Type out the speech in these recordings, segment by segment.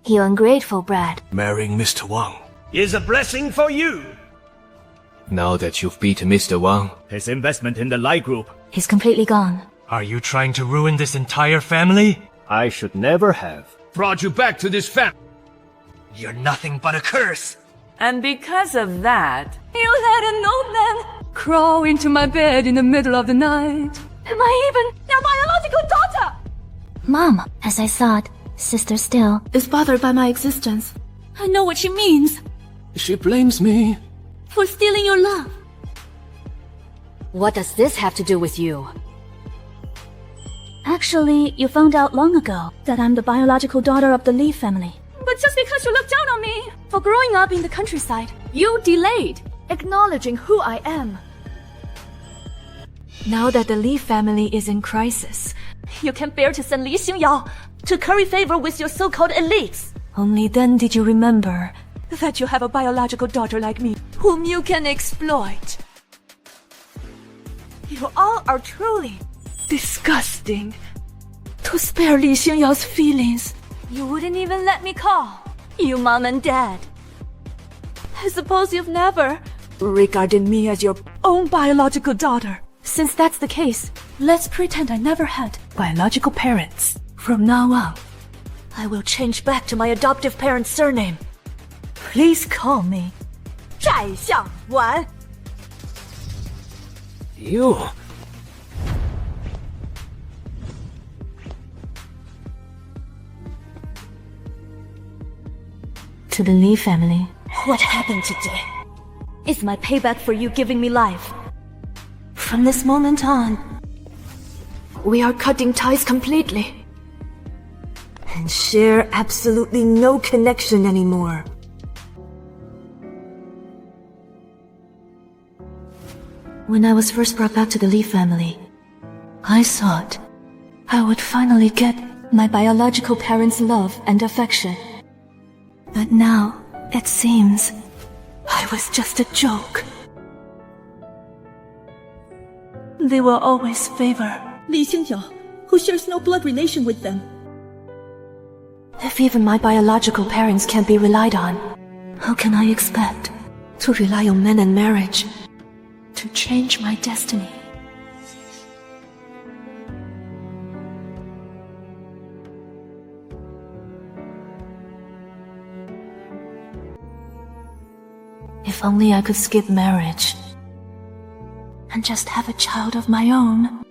You ungrateful brat. Marrying Mr. Wang is a blessing for you. Now that you've beaten Mr. Wang, His investment in the Lai Group. He's completely gone. Are you trying to ruin this entire family? I should never have brought you back to this family. You're nothing but a curse. And because of that, you let an old man crawl into my bed in the middle of the night. Am I even your biological daughter? Mom, as I thought, sister still Is bothered by my existence. I know what she means. she blames me. For stealing your love. What does this have to do with you? Actually, you found out long ago That I'm the biological daughter of the Li family. But just because you look down on me for growing up in the countryside, you delayed acknowledging who I am. Now that the Li family is in crisis, you can bear to send Li Xingyao to curry favor with your so-called elites. Only then did you remember that you have a biological daughter like me, whom you can exploit. You all are truly disgusting. To spare Li Xingyao's feelings, you wouldn't even let me call you mom and dad. I suppose you've never regarded me as your own biological daughter. Since that's the case, let's pretend I never had biological parents. From now on, I will change back to my adoptive parents' surname. Please call me Xiangwan. You. To the Li family, what happened today is my payback for you giving me life. From this moment on, we are cutting ties completely and share absolutely no connection anymore. When I was first brought back to the Li family, I thought I would finally get my biological parents' love and affection. But now, it seems, I was just a joke. They will always favor Li Xingyao, who shares no blood relation with them. If even my biological parents can't be relied on, how can I expect to rely on men and marriage to change my destiny? If only I could skip marriage and just have a child of my own.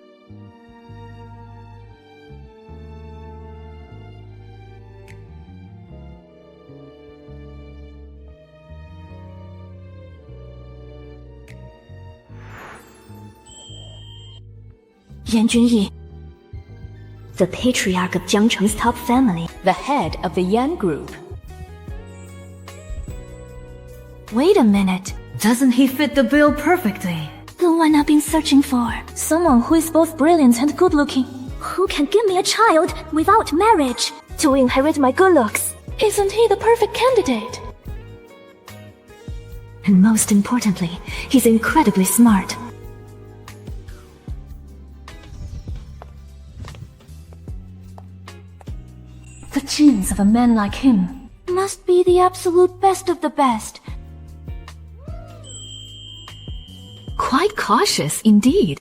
Yan Junyi, the patriarch of Jiangcheng's top family, the head of the Yan group. Wait a minute. Doesn't he fit the bill perfectly? The one I've been searching for. Someone who is both brilliant and good-looking. Who can give me a child without marriage to inherit my good looks? Isn't he the perfect candidate? And most importantly, he's incredibly smart. The genes of a man like him must be the absolute best of the best. Quite cautious indeed.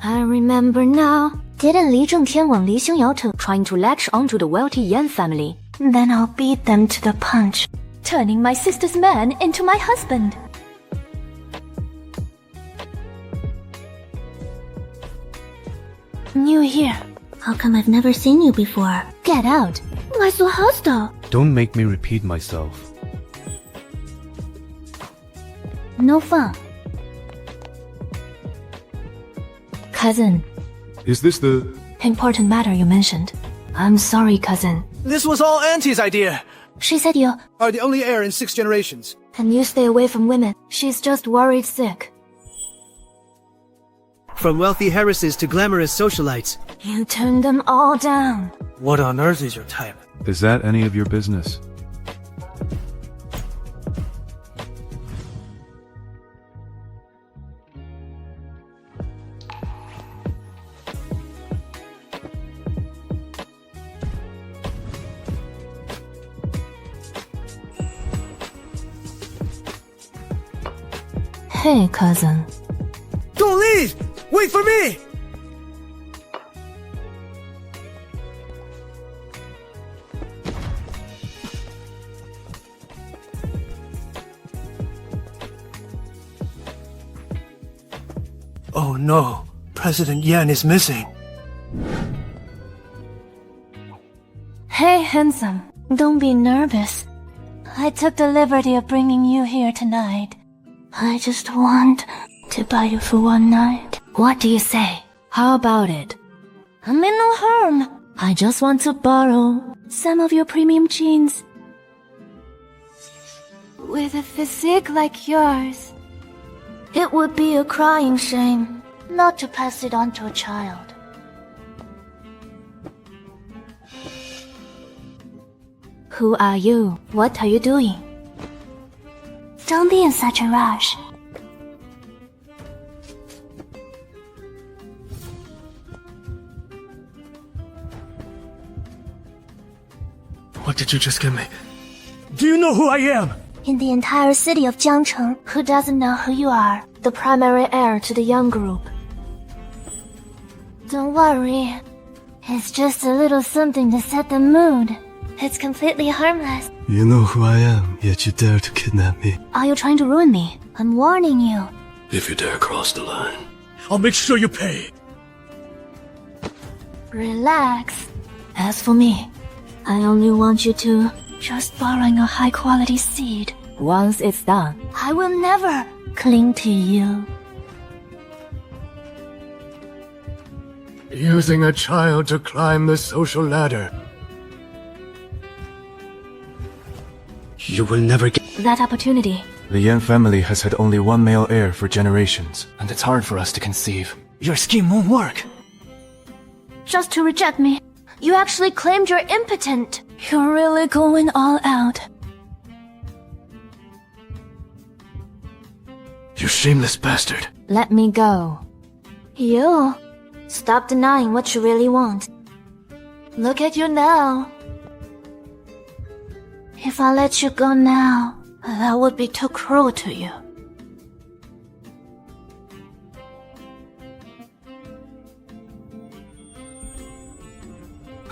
I remember now. Didn't Li Zhengtian want Li Xingyao to trying to latch onto the wealthy Yan family? Then I'll beat them to the punch, turning my sister's man into my husband. New here. How come I've never seen you before? Get out. Why so hostile? Don't make me repeat myself. No fun. Cousin. Is this the... Important matter you mentioned. I'm sorry, cousin. This was all Auntie's idea. She said you Are the only heir in 6 generations. And you stay away from women. She's just worried sick. From wealthy heiresses to glamorous socialites. You turned them all down. What on earth is your type? Is that any of your business? Hey, cousin. Don't leave! Wait for me! Oh no, President Yan is missing. Hey, handsome. Don't be nervous. I took the liberty of bringing you here tonight. I just want to buy you for one night. What do you say? How about it? I mean no harm. I just want to borrow some of your premium jeans. With a physique like yours, it would be a crying shame not to pass it on to a child. Who are you? What are you doing? Don't be in such a rush. What did you just give me? Do you know who I am? In the entire city of Jiangcheng, who doesn't know who you are? The primary heir to the Yuan group. Don't worry. It's just a little something to set the mood. It's completely harmless. You know who I am, yet you dare to kidnap me. Are you trying to ruin me? I'm warning you. If you dare cross the line, I'll make sure you pay. Relax. As for me, I only want you to just borrowing a high-quality seed. Once it's done, I will never cling to you. Using a child to climb the social ladder. You will never get. That opportunity. The Yan family has had only one male heir for generations, and it's hard for us to conceive. Your scheme won't work. Just to reject me. You actually claimed you're impotent. You're really going all out. You shameless bastard. Let me go. You. Stop denying what you really want. Look at you now. If I let you go now, that would be too cruel to you.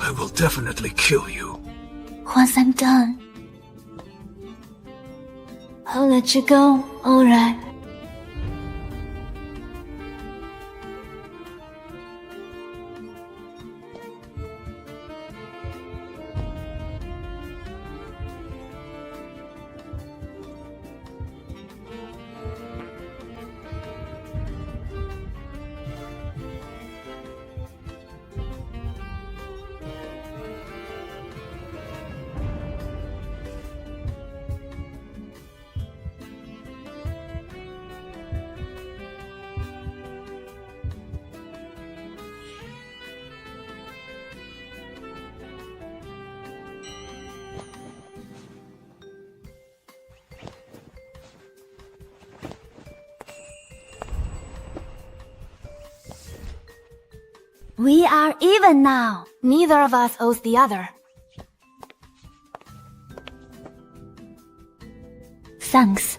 I will definitely kill you. Once I'm done, I'll let you go, alright? We are even now. Neither of us owes the other. Thanks.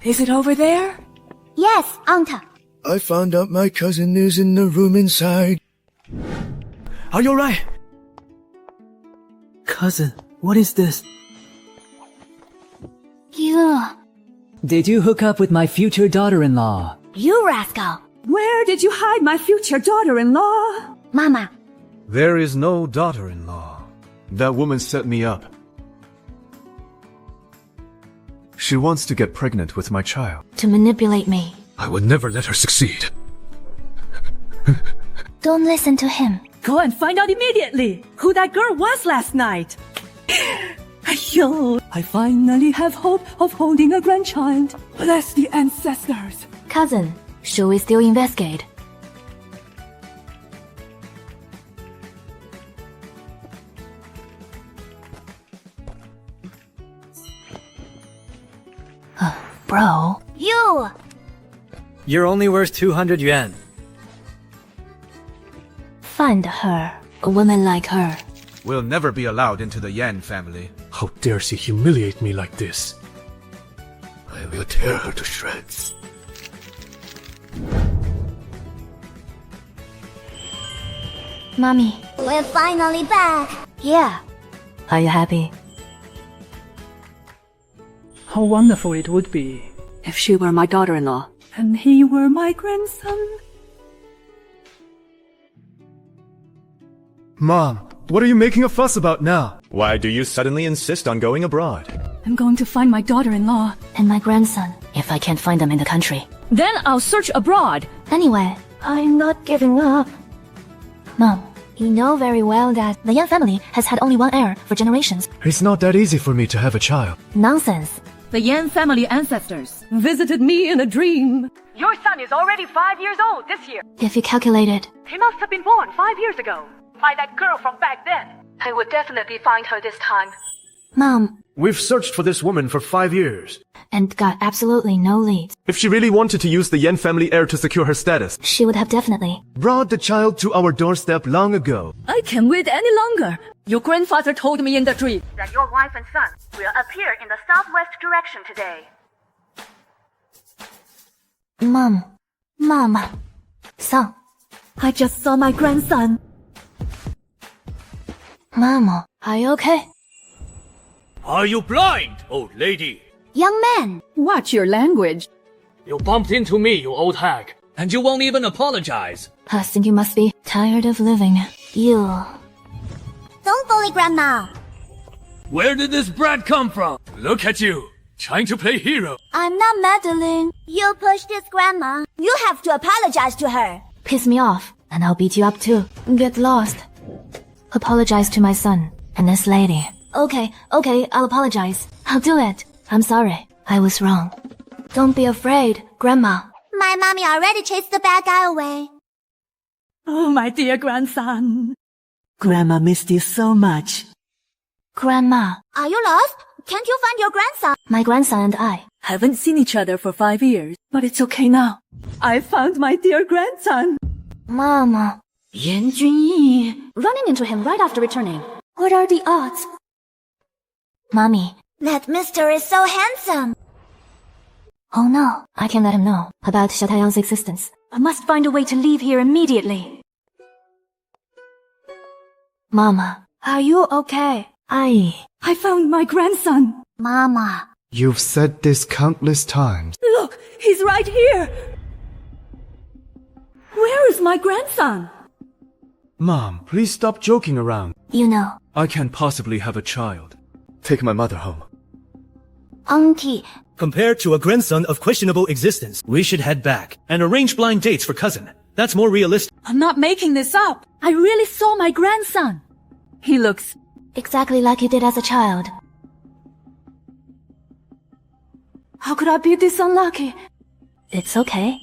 Is it over there? Yes, Anta. I found out my cousin is in the room inside. Are you alright? Cousin, what is this? You. Did you hook up with my future daughter-in-law? You rascal. Where did you hide my future daughter-in-law? Mama. There is no daughter-in-law. That woman set me up. She wants to get pregnant with my child. To manipulate me. I would never let her succeed. Don't listen to him. Go and find out immediately who that girl was last night. I finally have hope of holding a grandchild. Bless the ancestors. Cousin, should we still investigate? Bro. You! You're only worth 200 yuan. Find her. A woman like her. We'll never be allowed into the Yan family. How dare she humiliate me like this? I I will tear her to shreds. Mommy. We're finally back. Yeah. Are you happy? How wonderful it would be if she were my daughter-in-law and he were my grandson. Mom, what are you making a fuss about now? Why do you suddenly insist on going abroad? I'm going to find my daughter-in-law And my grandson, if I can't find them in the country. Then I'll search abroad. Anyway, I'm not giving up. Mom, you know very well that the Yan family has had only one heir for generations. It's not that easy for me to have a child. Nonsense. The Yan family ancestors visited me in a dream. Your son is already 5 years old this year. If you calculated, He must have been born 5 years ago by that girl from back then. I would definitely find her this time. Mom, We've searched for this woman for 5 years. and got absolutely no leads. If she really wanted to use the Yan family heir to secure her status, She would have definitely. brought the child to our doorstep long ago. I can't wait any longer. Your grandfather told me in the dream. That your wife and son will appear in the southwest direction today. Mom. Son. I just saw my grandson. Mama, are you okay? Are you blind, old lady? Young man. Watch your language. You bumped into me, you old hag. And you won't even apologize. I think you must be tired of living. You. Don't bully Grandma. Where did this brat come from? Look at you, trying to play hero. I'm not meddling. You pushed his Grandma. You have to apologize to her. Piss me off, and I'll beat you up too. Get lost. Apologize to my son and this lady. Okay, I'll apologize. I'll do it. I'm sorry. I was wrong. Don't be afraid, Grandma. My mommy already chased the bad guy away. Oh, my dear grandson. Grandma missed you so much. Grandma, Are you lost? Can't you find your grandson? my grandson and I. Haven't seen each other for 5 years, but it's okay now. I found my dear grandson. Mama. Yan Junyi. Running into him right after returning. What are the odds? Mommy. That mister is so handsome. Oh no, I can't let him know about Xiaotaiyang's existence. I must find a way to leave here immediately. Mama, are you okay? I found my grandson. Mama. You've said this countless times. Look, he's right here. Where is my grandson? Mom, please stop joking around. You know, I can't possibly have a child. Take my mother home. Auntie. Compared to a grandson of questionable existence, we should head back and arrange blind dates for cousin. That's more realistic. I'm not making this up. I really saw my grandson. He looks Exactly like you did as a child. How could I be this unlucky? It's okay.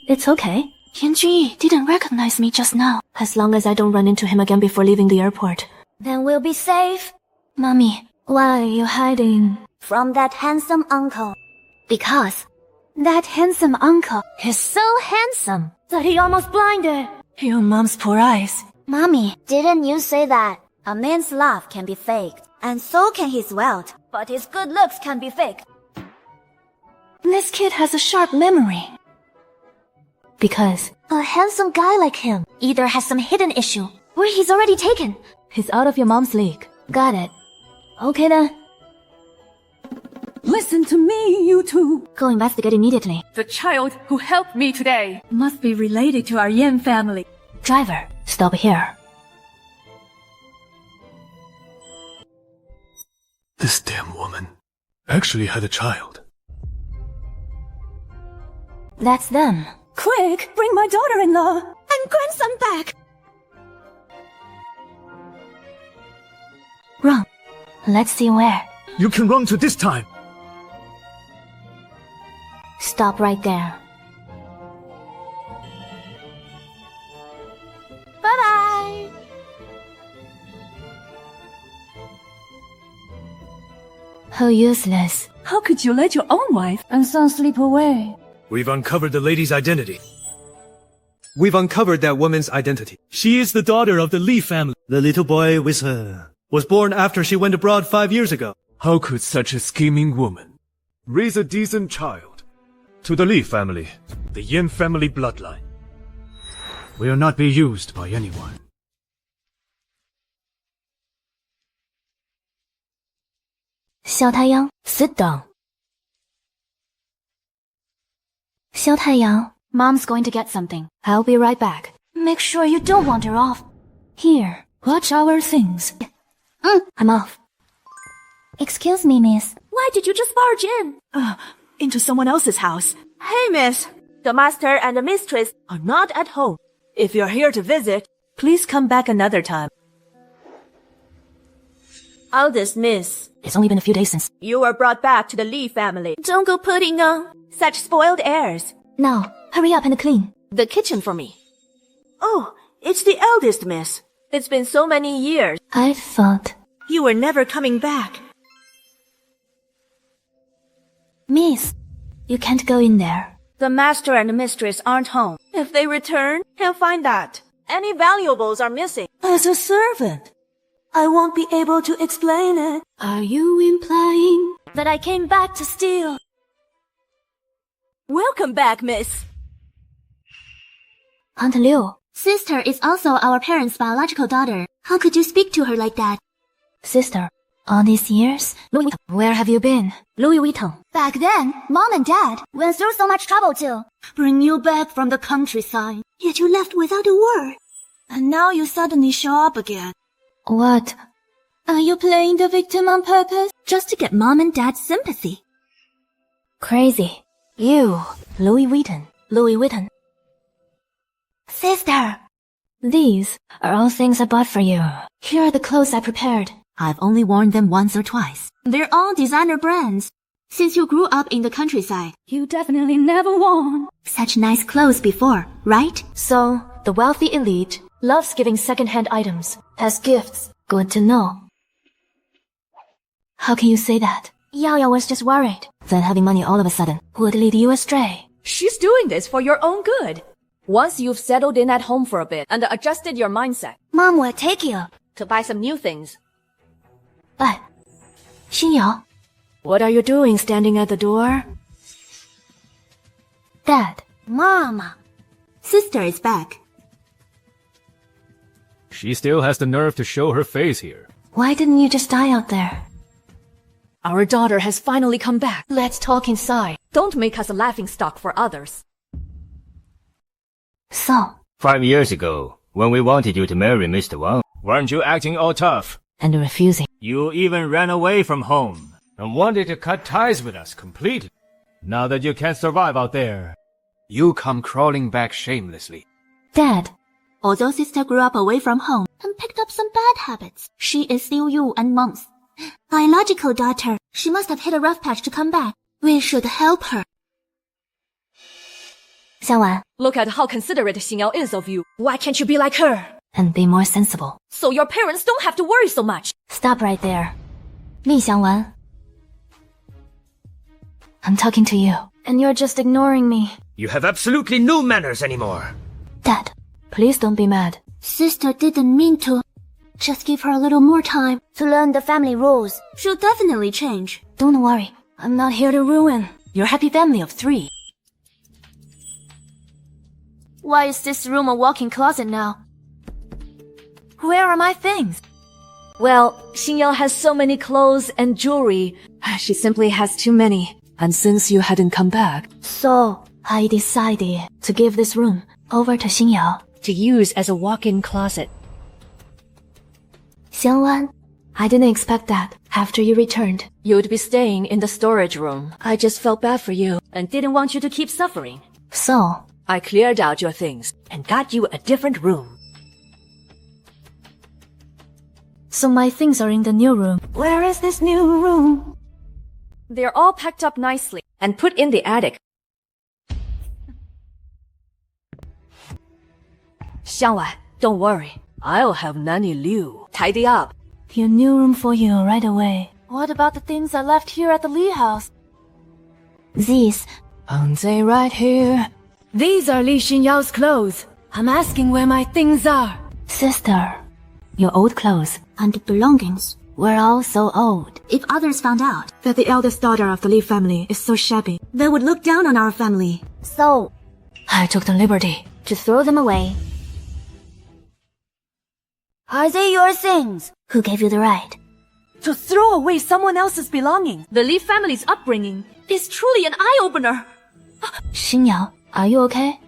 It's okay. Yan Junyi didn't recognize me just now. As long as I don't run into him again before leaving the airport. Then we'll be safe. Mommy, why are you hiding? From that handsome uncle. Because that handsome uncle is so handsome that he almost blinded. Your mom's poor eyes. Mommy, didn't you say that? A man's love can be faked, and so can his wealth, but his good looks can be faked. This kid has a sharp memory. Because a handsome guy like him either has some hidden issue, or he's already taken. He's out of your mom's league. Got it. Okay then. Listen to me, you two. Go investigate immediately. The child who helped me today must be related to our Yan family. Driver, stop here. This damn woman actually had a child. That's them. Quick, bring my daughter-in-law and grandson back. Run. Let's see where. You can run to this time. Stop right there. Bye-bye. How useless. How could you let your own wife and son slip away? We've uncovered the lady's identity. We've uncovered that woman's identity. She is the daughter of the Li family. The little boy with her was born after she went abroad 5 years ago. How could such a scheming woman Raise a decent child. To the Li family, the Yan family bloodline. Will not be used by anyone. Xiao Taiyang, sit down. Xiao Taiyang, Mom's going to get something. I'll be right back. Make sure you don't wander off. Here, watch our things. I'm off. Excuse me, miss. Why did you just barge in? Into someone else's house. Hey, miss. The master and the mistress are not at home. If you're here to visit, please come back another time. I'll dismiss. It's only been a few days since. You were brought back to the Li family. Don't go putting on such spoiled airs. Now, hurry up and clean. The kitchen for me. Oh, it's the eldest miss. It's been so many years. I thought... You were never coming back. Miss, you can't go in there. The master and the mistress aren't home. If they return, he'll find that any valuables are missing. As a servant, I won't be able to explain it. Are you implying that I came back to steal? Welcome back, miss. Aunt Liu. Sister is also our parents' biological daughter. How could you speak to her like that? Sister, all these years, where have you been? Louis Vuitton. Back then, Mom and Dad went through so much trouble to bring you back from the countryside. Yet you left without a word. And now you suddenly show up again. What? Are you playing the victim on purpose? Just to get Mom and Dad's sympathy. Crazy. You, Louis Vuitton. Louis Vuitton. Sister! These are all things I bought for you. Here are the clothes I prepared. I've only worn them once or twice. They're all designer brands. Since you grew up in the countryside, You definitely never won. such nice clothes before, right? So, the wealthy elite loves giving second-hand items as gifts. Good to know. How can you say that? Yao was just worried that having money all of a sudden would lead you astray. She's doing this for your own good. Once you've settled in at home for a bit and adjusted your mindset Mom will take you. to buy some new things. Xingyao, What are you doing standing at the door? Dad, Mama. Sister is back. She still has the nerve to show her face here. why didn't you just die out there? Our daughter has finally come back. Let's talk inside. Don't make us a laughingstock for others. So, 5 years ago, when we wanted you to marry Mr. Wang, Weren't you acting all tough? and refusing. You even ran away from home and wanted to cut ties with us completely. Now that you can't survive out there, You come crawling back shamelessly. Dad, Although sister grew up away from home and picked up some bad habits, she is still you and Mom's biological daughter. She must have hit a rough patch to come back. We should help her. Xiangwan, Look at how considerate Xingyao is of you. Why can't you be like her? and be more sensible. So your parents don't have to worry so much. Stop right there. Li Xiangwan. I'm talking to you, and you're just ignoring me. You have absolutely no manners anymore. Dad, please don't be mad. Sister didn't mean to. Just give her a little more time to learn the family rules. She'll definitely change. Don't worry, I'm not here to ruin your happy family of 3. Why is this room a walk-in closet now? Where are my things? Well, Xingyao has so many clothes and jewelry. She simply has too many. And since you hadn't come back, So, I decided to give this room over to Xingyao. to use as a walk-in closet. Xiangwan, I didn't expect that after you returned. You'd be staying in the storage room. I just felt bad for you and didn't want you to keep suffering. So, I cleared out your things and got you a different room. so my things are in the new room. Where is this new room? They're all packed up nicely and put in the attic. Xiangwan, don't worry. I'll have Nanny Liu tidy up. Your new room for you right away. What about the things I left here at the Li house? These. Aren't they right here? These are Li Xingyao's clothes. I'm asking where my things are. Sister, your old clothes. And belongings. We're all so old. If others found out that the eldest daughter of the Li family is so shabby, they would look down on our family. So, I took the liberty to throw them away. Are they your things? Who gave you the right? To throw away someone else's belongings. The Li family's upbringing is truly an eye-opener. Xingyao, are you okay?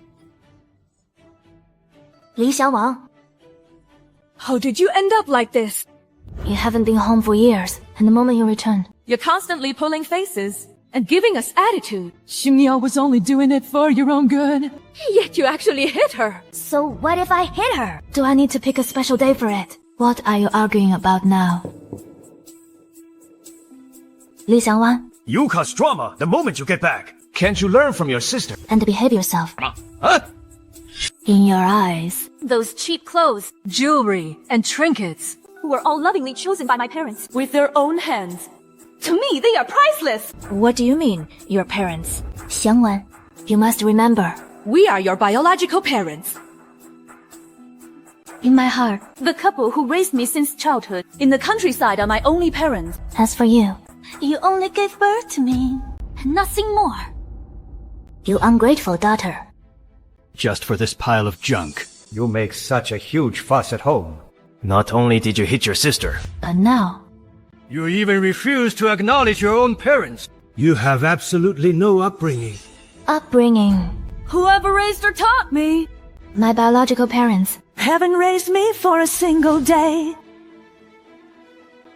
Li Xiangwan. How did you end up like this? You haven't been home for years, and the moment you returned, you're constantly pulling faces and giving us attitude. Xingyao was only doing it for your own good. Yet you actually hit her. So what if I hit her? Do I need to pick a special day for it? What are you arguing about now? Li Xiangwan. You cause drama the moment you get back. Can't you learn from your sister? And behave yourself. Huh? In your eyes. Those cheap clothes, jewelry, and trinkets were all lovingly chosen by my parents with their own hands. To me, they are priceless. What do you mean, your parents? Xiangwan, you must remember. We are your biological parents. In my heart, the couple who raised me since childhood in the countryside are my only parents. As for you, you only gave birth to me, nothing more. You ungrateful daughter. Just for this pile of junk. You make such a huge fuss at home. Not only did you hit your sister, but now, you even refuse to acknowledge your own parents. You have absolutely no upbringing. Upbringing. Whoever raised or taught me. My biological parents. Haven't raised me for a single day.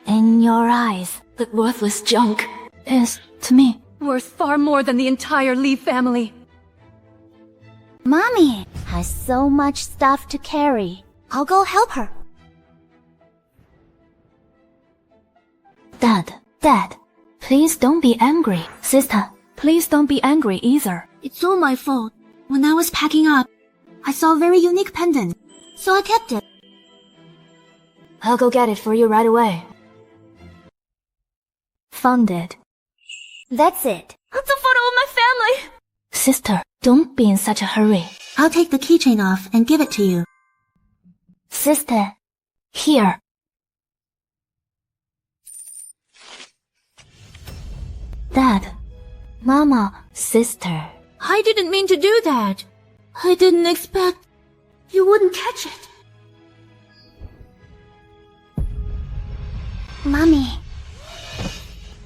In your eyes, that worthless junk is, to me, worth far more than the entire Li family. Mommy has so much stuff to carry. I'll go help her. Dad, please don't be angry. Sister, please don't be angry either. It's all my fault. When I was packing up, I saw a very unique pendant, so I kept it. I'll go get it for you right away. Found it. That's it. It's a photo of my family. Sister, don't be in such a hurry. I'll take the keychain off and give it to you. Sister, here. Dad, Mama, sister. I didn't mean to do that. I didn't expect you wouldn't catch it. Mommy.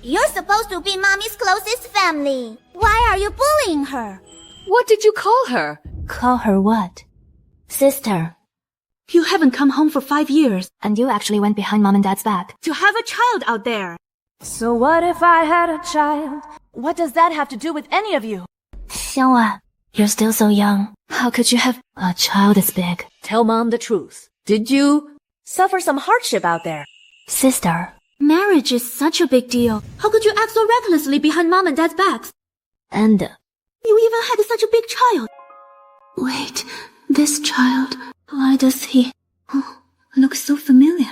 You're supposed to be Mommy's closest family. Why are you bullying her? What did you call her? Call her what? Sister. You haven't come home for 5 years. And you actually went behind Mom and Dad's back. To have a child out there. So what if I had a child? What does that have to do with any of you? Xiangwan, you're still so young. How could you have a child this big? Tell Mom the truth. Did you suffer some hardship out there? Sister. Marriage is such a big deal. How could you act so recklessly behind Mom and Dad's backs? And you even had such a big child. Wait, this child, why does he look so familiar?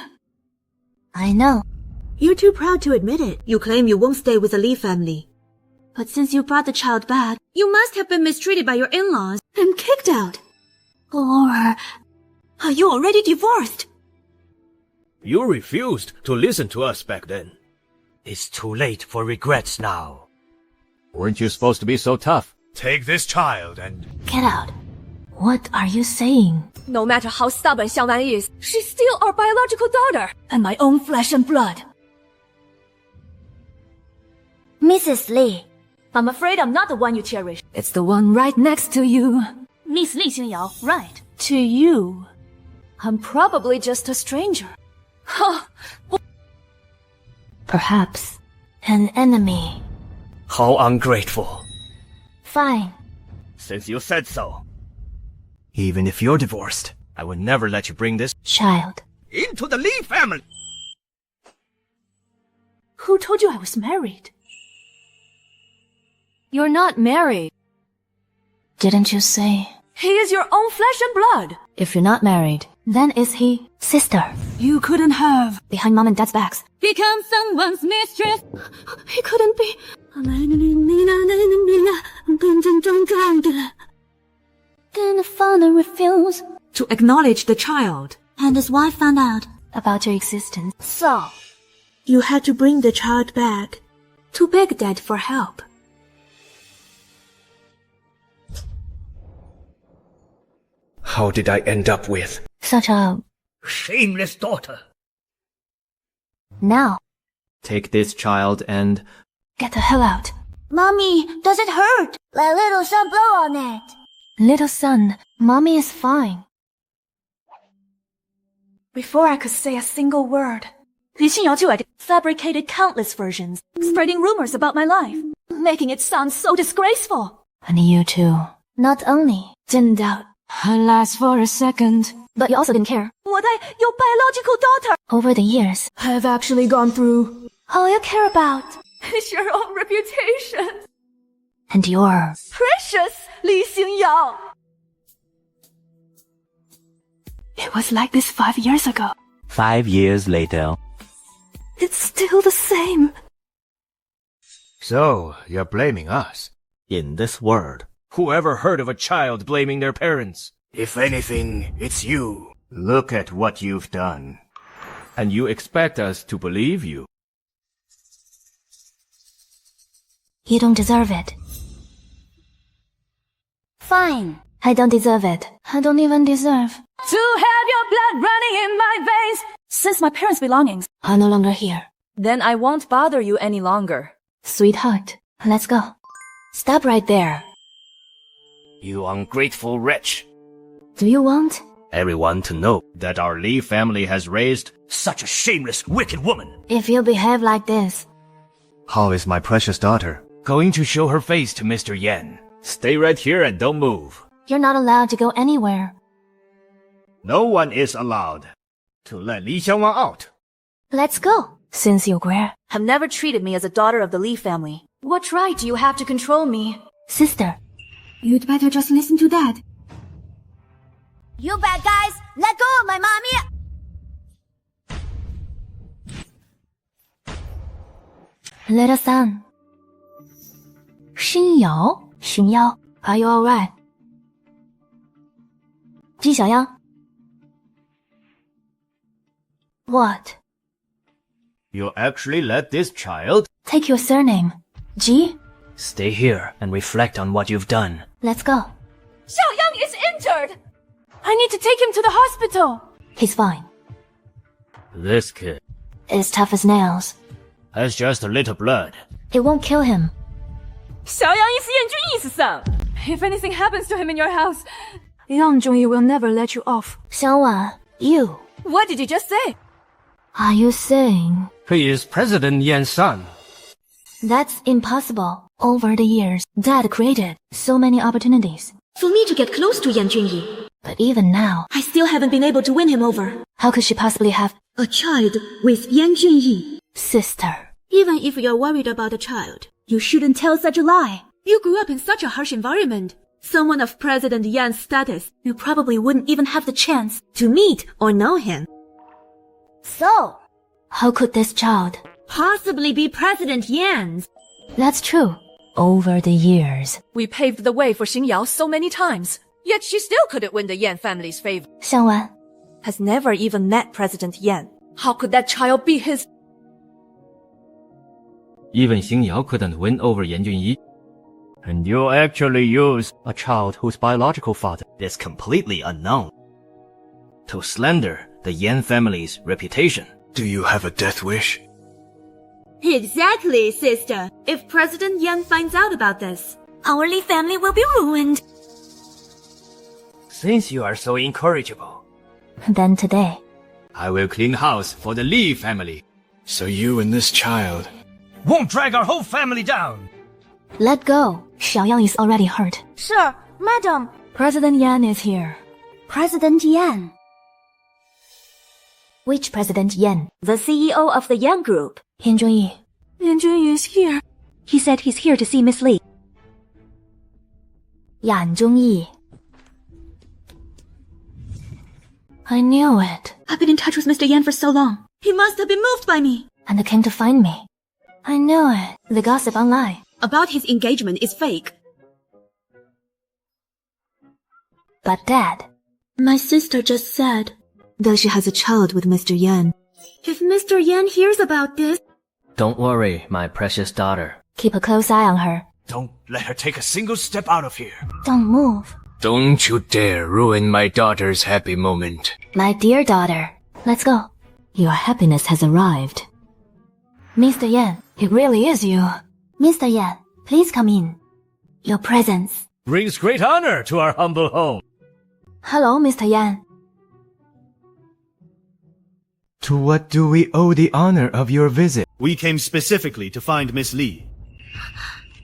I know. You're too proud to admit it. You claim you won't stay with the Li family. But since you brought the child back, you must have been mistreated by your in-laws and kicked out. Or are you already divorced? You refused to listen to us back then. It's too late for regrets now. Weren't you supposed to be so tough? Take this child and... Get out. What are you saying? No matter how stubborn Xiangwan is, she's still our biological daughter, and my own flesh and blood. Mrs. Li. I'm afraid I'm not the one you cherish. It's the one right next to you. Miss Li Xingyao, right. To you. I'm probably just a stranger. Perhaps an enemy. How ungrateful. Fine. Since you said so. Even if you're divorced, I would never let you bring this child into the Li family. Who told you I was married? You're not married. Didn't you say? He is your own flesh and blood. If you're not married, then is he sister? You couldn't have, behind Mom and Dad's backs, become someone's mistress. He couldn't be. Then the father refused to acknowledge the child. And his wife found out about your existence. So, You had to bring the child back to beg Dad for help. How did I end up with Such a... shameless daughter? Now, Take this child and... get the hell out. Mommy, does it hurt? Let little son blow on it. Little son, mommy is fine. Before I could say a single word, Li Xingyao fabricated countless versions, spreading rumors about my life, making it sound so disgraceful. And you too. Not only didn't doubt, Alas, for a second. but you also didn't care. What your biological daughter? Over the years, Have actually gone through. all you care about, Is your own reputation. and your... Precious Li Xingyao. It was like this 5 years ago. 5 years later. It's still the same. So, you're blaming us. In this world. Whoever heard of a child blaming their parents? If anything, it's you. Look at what you've done. And you expect us to believe you? You don't deserve it. Fine. I don't deserve it. I don't even deserve. To have your blood running in my veins. Since my parents' belongings are no longer here. Then I won't bother you any longer. Sweetheart, let's go. Stop right there. You ungrateful wretch. Do you want Everyone to know That our Li family has raised... such a shameless, wicked woman. if you behave like this? How is my precious daughter? Going to show her face to Mr. Yan. Stay right here and don't move. You're not allowed to go anywhere. No one is allowed to let Li Xiangwan out. Let's go. Since you have never treated me as a daughter of the Li family. What right do you have to control me? sister, You'd better just listen to Dad. You bad guys, let go of my mommy. little son. Xingyao, are you alright? Ji Xiaoyang. What? You actually let this child? Take your surname. Ji? Stay here and reflect on what you've done. Let's go. Xiaoyang is injured. I need to take him to the hospital. He's fine. This kid It's tough as nails. has just a little blood. It won't kill him. Xiaoyang is Yan Junyi's son. If anything happens to him in your house, Yan Junyi will never let you off. Xiangwan, you. What did you just say? Are you saying He is President Yan's son. that's impossible? Over the years, Dad created so many opportunities. For me to get close to Yan Junyi, But even now, I still haven't been able to win him over. how could she possibly have A child with Yan Junyi. sister? Even if you're worried about the child, you shouldn't tell such a lie. You grew up in such a harsh environment. Someone of President Yan's status, you probably wouldn't even have the chance to meet or know him. So, How could this child? Possibly be President Yan's. That's true. Over the years, We paved the way for Xingyao so many times, yet she still couldn't win the Yan family's favor. Xiangwan, Has never even met President Yan. How could that child be his? Even Xingyao couldn't win over Yan Junyi. And you actually use... A child whose biological father is completely unknown. To slander the Yan family's reputation. Do you have a death wish? Exactly, sister. If President Yan finds out about this, our Li family will be ruined. Since you are so incorrigible, then today, I will clean house for the Li family. So you and this child... won't drag our whole family down. let go. Xiaoyang is already hurt. sir, madam, President Yan is here. President Yan. Which President Yan? The CEO of the Yan Group. Yan Junyi. Yan Junyi is here. He said he's here to see Miss Li. Yan Junyi. I knew it. I've been in touch with Mr. Yan for so long. He must have been moved by me. And came to find me. I knew it. The gossip online. About his engagement is fake. But Dad, My sister just said that she has a child with Mr. Yan. If Mr. Yan hears about this... Don't worry, my precious daughter. Keep a close eye on her. Don't let her take a single step out of here. Don't move. Don't you dare ruin my daughter's happy moment. My dear daughter, let's go. Your happiness has arrived. Mr. Yan, it really is you. Mr. Yan, please come in. Your presence brings great honor to our humble home. Hello, Mr. Yan. To what do we owe the honor of your visit? We came specifically to find Miss Li.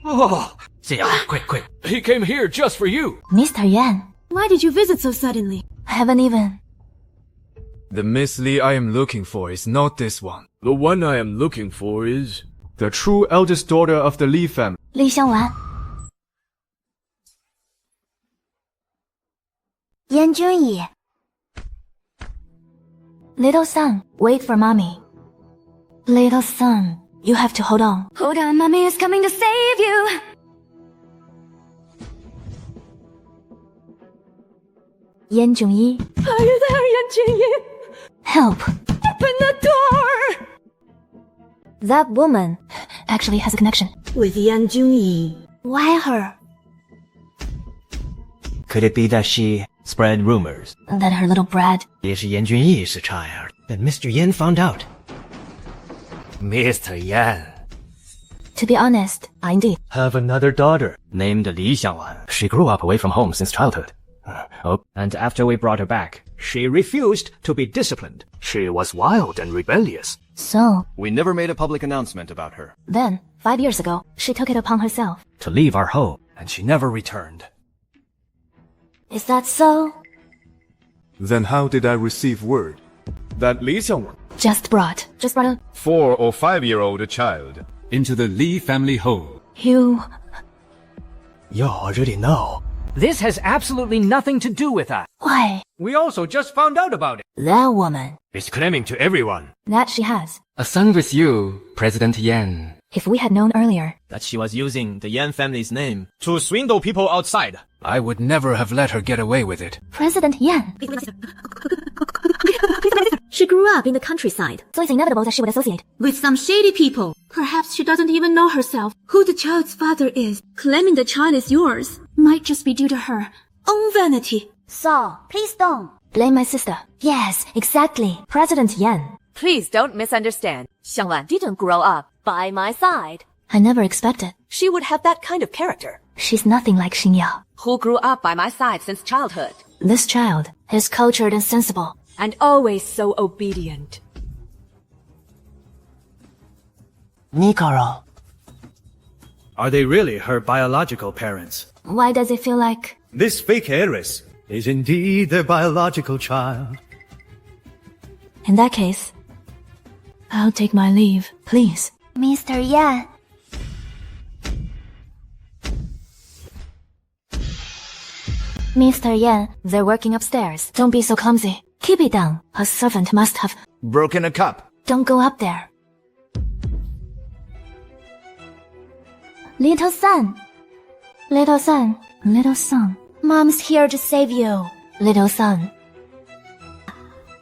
Oh, Xiangwan, quick. He came here just for you. Mr. Yan. Why did you visit so suddenly? I haven't even... The Miss Li I am looking for is not this one. The one I am looking for is... the true eldest daughter of the Li family. Li Xiangwan. Yan Junyi. Little son, wait for mommy. Little son, you have to hold on. Hold on, mommy is coming to save you. Yan Junyi. Are you there, Yan Junyi? Help. Open the door! That woman actually has a connection. With Yan Junyi. Why her? Could it be that she spread rumors that her little brat... is Yan Junyi's child, that Mr. Yan found out? Mr. Yan. To be honest, I indeed have another daughter named Li Xiangwan. She grew up away from home since childhood. And after we brought her back, She refused to be disciplined. She was wild and rebellious. So... we never made a public announcement about her. Then, 5 years ago, she took it upon herself to leave our home, and she never returned. Is that so? Then how did I receive word that Li Xingao Just brought a 4 or 5-year-old child into the Li family home? You already know. This has absolutely nothing to do with us. Why? We also just found out about it. That woman. Is claiming to everyone that she has a son with you, President Yan. If we had known earlier that she was using the Yan family's name to swindle people outside, I would never have let her get away with it. President Yan. She grew up in the countryside, so it's inevitable that she would associate with some shady people. Perhaps she doesn't even know herself who the child's father is. Claiming the child is yours might just be due to her own vanity. So, please don't blame my sister. Yes, exactly. President Yan. Please don't misunderstand. Xiangwan didn't grow up by my side. I never expected she would have that kind of character. She's nothing like Xingyao, who grew up by my side since childhood. This child is cultured and sensible. And always so obedient. Nikaro. Are they really her biological parents? Why does it feel like... This fake heiress is indeed their biological child. In that case, I'll take my leave, please. Mr. Yan. Mr. Yan, they're working upstairs. Don't be so clumsy. Keep it down. A servant must have... broken a cup. Don't go up there. Little son. Little son. Little son. Mom's here to save you. Little son.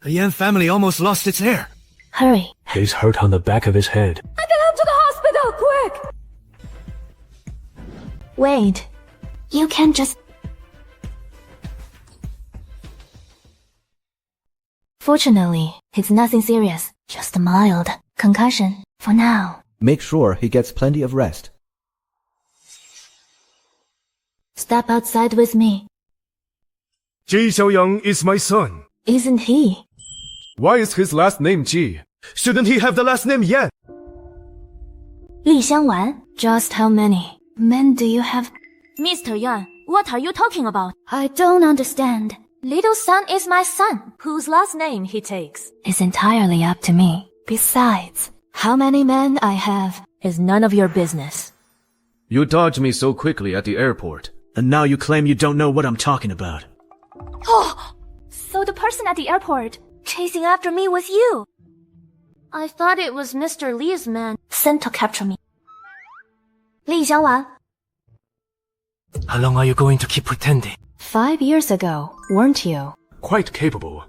The Yan family almost lost its heir. Hurry. He's hurt on the back of his head. I get him to the hospital, quick! Wait. You can't just... Fortunately, it's nothing serious. Just a mild concussion for now. Make sure he gets plenty of rest. Step outside with me. Ji Xiaoyang is my son. Isn't he? Why is his last name Ji? Shouldn't he have the last name Yan? Li Xiangwan? Just how many men do you have? Mr. Yan, what are you talking about? I don't understand. Little son is my son, whose last name he takes. It's entirely up to me. Besides, how many men I have is none of your business. You dodged me so quickly at the airport. And now you claim you don't know what I'm talking about. Oh! So the person at the airport chasing after me was you. I thought it was Mr. Li's man sent to capture me. Li Xiangwan. How long are you going to keep pretending? 5 years ago, weren't you? Quite capable.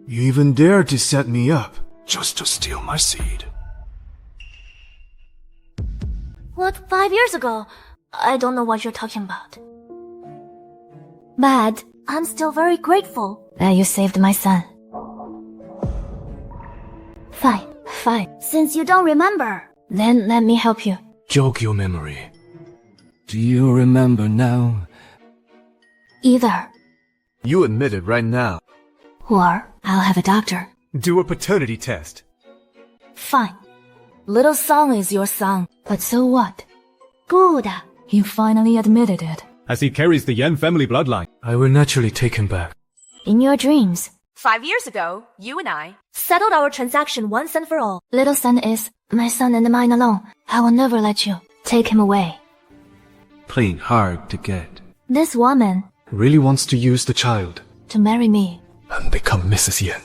You even dare to set me up, just to steal my seed. What, 5 years ago? I don't know what you're talking about. But I'm still very grateful that you saved my son. Fine. Since you don't remember, then let me help you. Jog your memory. Do you remember now? Either. You admit it right now. Or I'll have a doctor. Do a paternity test. Fine. Little son is your son. But so what? Good. You finally admitted it. As he carries the Yan family bloodline, I will naturally take him back. In your dreams. 5 years ago, you and I settled our transaction once and for all. Little son is my son and mine alone. I will never let you take him away. Playing hard to get. This woman really wants to use the child to marry me and become Mrs. Yan.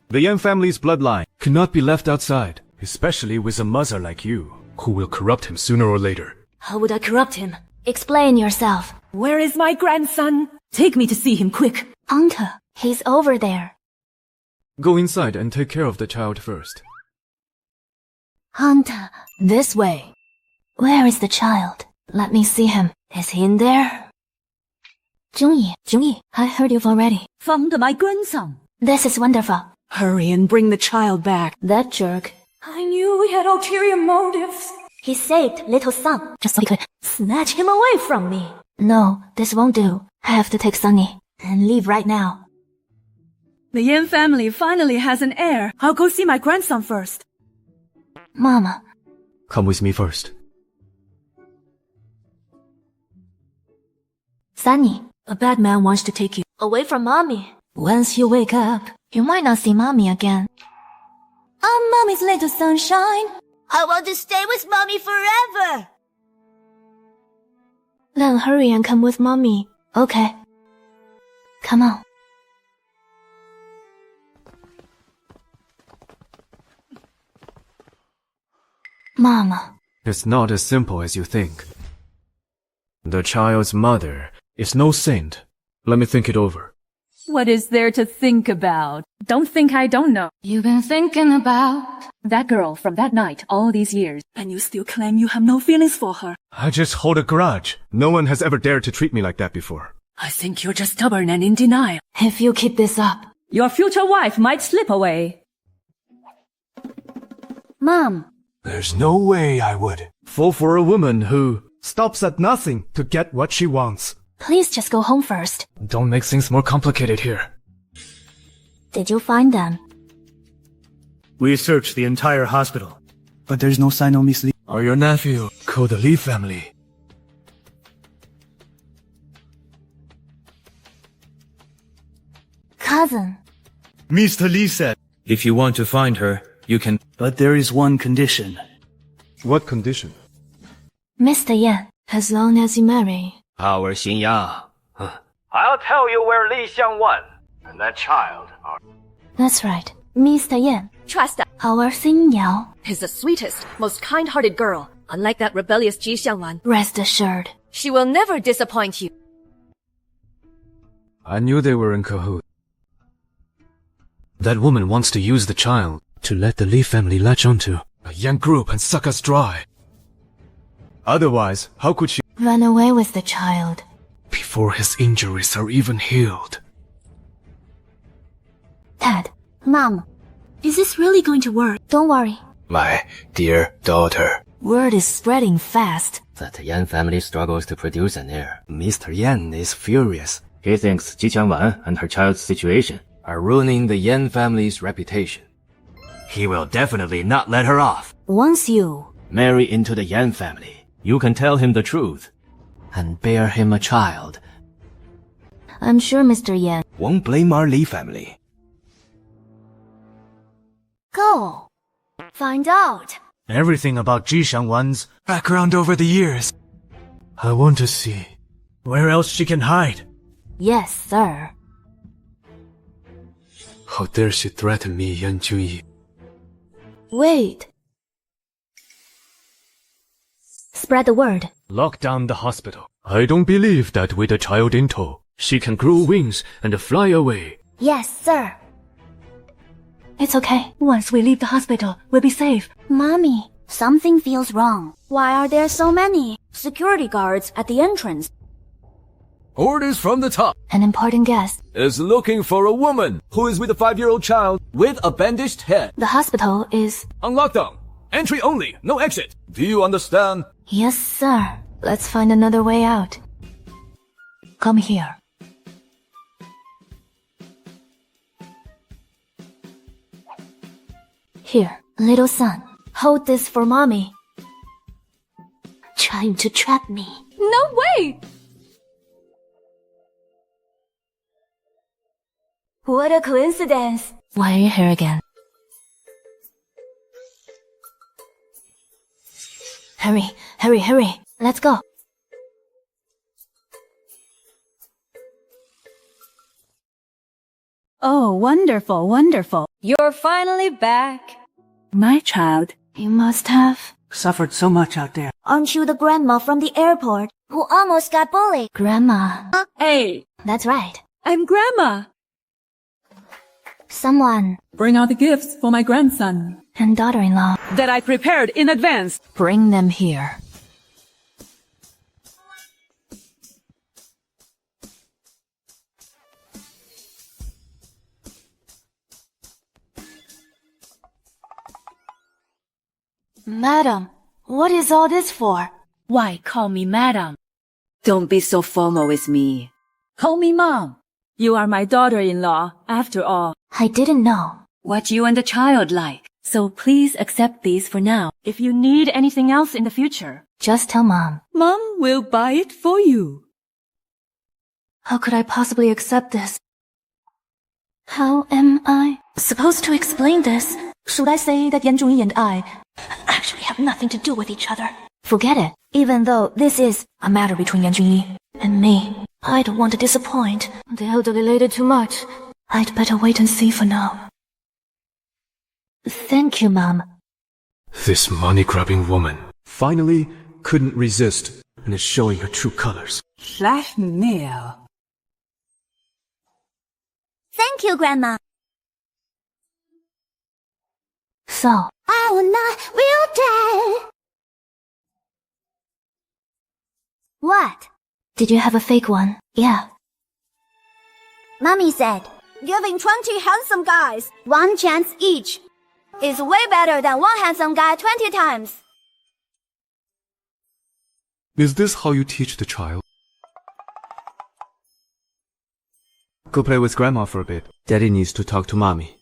The Yan family's bloodline cannot be left outside, especially with a mother like you, who will corrupt him sooner or later. How would I corrupt him? Explain yourself. Where is my grandson? Take me to see him quick. Aunt, he's over there. Go inside and take care of the child first. Aunt, this way. Where is the child? Let me see him. Is he in there? Junyi, I heard you've already found my grandson. This is wonderful. Hurry and bring the child back. That jerk. I knew he had ulterior motives. He saved little son just so he could snatch him away from me. No, this won't do. I have to take Sunny and leave right now. The Yan family finally has an heir. I'll go see my grandson first. Mama. Come with me first. Sunny. A bad man wants to take you away from Mommy. Once you wake up, you might not see Mommy again. I'm Mommy's little sunshine. I want to stay with Mommy forever. Then hurry and come with Mommy. Okay. Come on. Mama. It's not as simple as you think. The child's mother is no saint. Let me think it over. What is there to think about? Don't think I don't know. You've been thinking about that girl from that night all these years, and you still claim you have no feelings for her. I just hold a grudge. No one has ever dared to treat me like that before. I think you're just stubborn and in denial. If you keep this up, your future wife might slip away. Mom. There's no way I would fall for a woman who stops at nothing to get what she wants. Please just go home first. Don't make things more complicated here. Did you find them? We searched the entire hospital, but there's no sign of Miss Li. Or your nephew. Call the Li family. Cousin. Mr. Li said, if you want to find her, you can. But there is one condition. What condition? Mr. Yan, as long as you marry our Xingyao. I'll tell you where Li Xiangwan and that child are. That's right. Mr. Yan. Trust us. Our Xingyao is the sweetest, most kind-hearted girl. Unlike that rebellious Xiangwan. Rest assured. She will never disappoint you. I knew they were in cahoots. That woman wants to use the child to let the Li family latch onto a young group and suck us dry. Otherwise, how could she run away with the child before his injuries are even healed? Dad. Mom. Is this really going to work? Don't worry. My dear daughter. Word is spreading fast that the Yan family struggles to produce an heir. Mr. Yan is furious. He thinks Xiangwan and her child's situation are ruining the Yan family's reputation. He will definitely not let her off. Once you marry into the Yan family, you can tell him the truth and bear him a child. I'm sure Mr. Yan won't blame our Li family. Go. Find out everything about Xiangwan's background over the years. I want to see where else she can hide. Yes, sir. How dare she threaten me, Yan Junyi? Wait. Spread the word. Lock down the hospital. I don't believe that with a child in tow, she can grow wings and fly away. Yes, sir. It's okay. Once we leave the hospital, we'll be safe. Mommy, something feels wrong. Why are there so many security guards at the entrance? Orders from the top. An important guest is looking for a woman who is with a 5-year-old child with a bandaged head. The hospital is on lockdown. Entry only, no exit. Do you understand? Yes, sir. Let's find another way out. Come here. Here, little son. Hold this for mommy. Trying to trap me. No way! What a coincidence. Why are you here again? Hurry, hurry, hurry. Let's go. Oh, wonderful, wonderful. You're finally back. My child. You must have suffered so much out there. Aren't you the grandma from the airport who almost got bullied? Grandma. Hey. That's right. I'm Grandma. Someone. Bring out the gifts for my grandson. And daughter-in-law. That I prepared in advance. Bring them here. Madam, what is all this for? Why call me Madam? Don't be so formal with me. Call me Mom. You are my daughter-in-law, after all. I didn't know. What you and the child like. So please accept these for now. If you need anything else in the future, just tell Mom. Mom will buy it for you. How could I possibly accept this? How am I supposed to explain this? Should I say that Yan Junyi and I actually have nothing to do with each other? Forget it. Even though this is a matter between Yan Junyi and me, I don't want to disappoint the elderly lady too much. I'd better wait and see for now. Thank you, Mom. This money-grabbing woman finally couldn't resist and is showing her true colors. Blackmail. Thank you, Grandma. So, I will not will die. What? Did you have a fake one? Yeah. Mommy said, giving 20 handsome guys one chance each is way better than one handsome guy 20 times. Is this how you teach the child? Go play with Grandma for a bit. Daddy needs to talk to Mommy.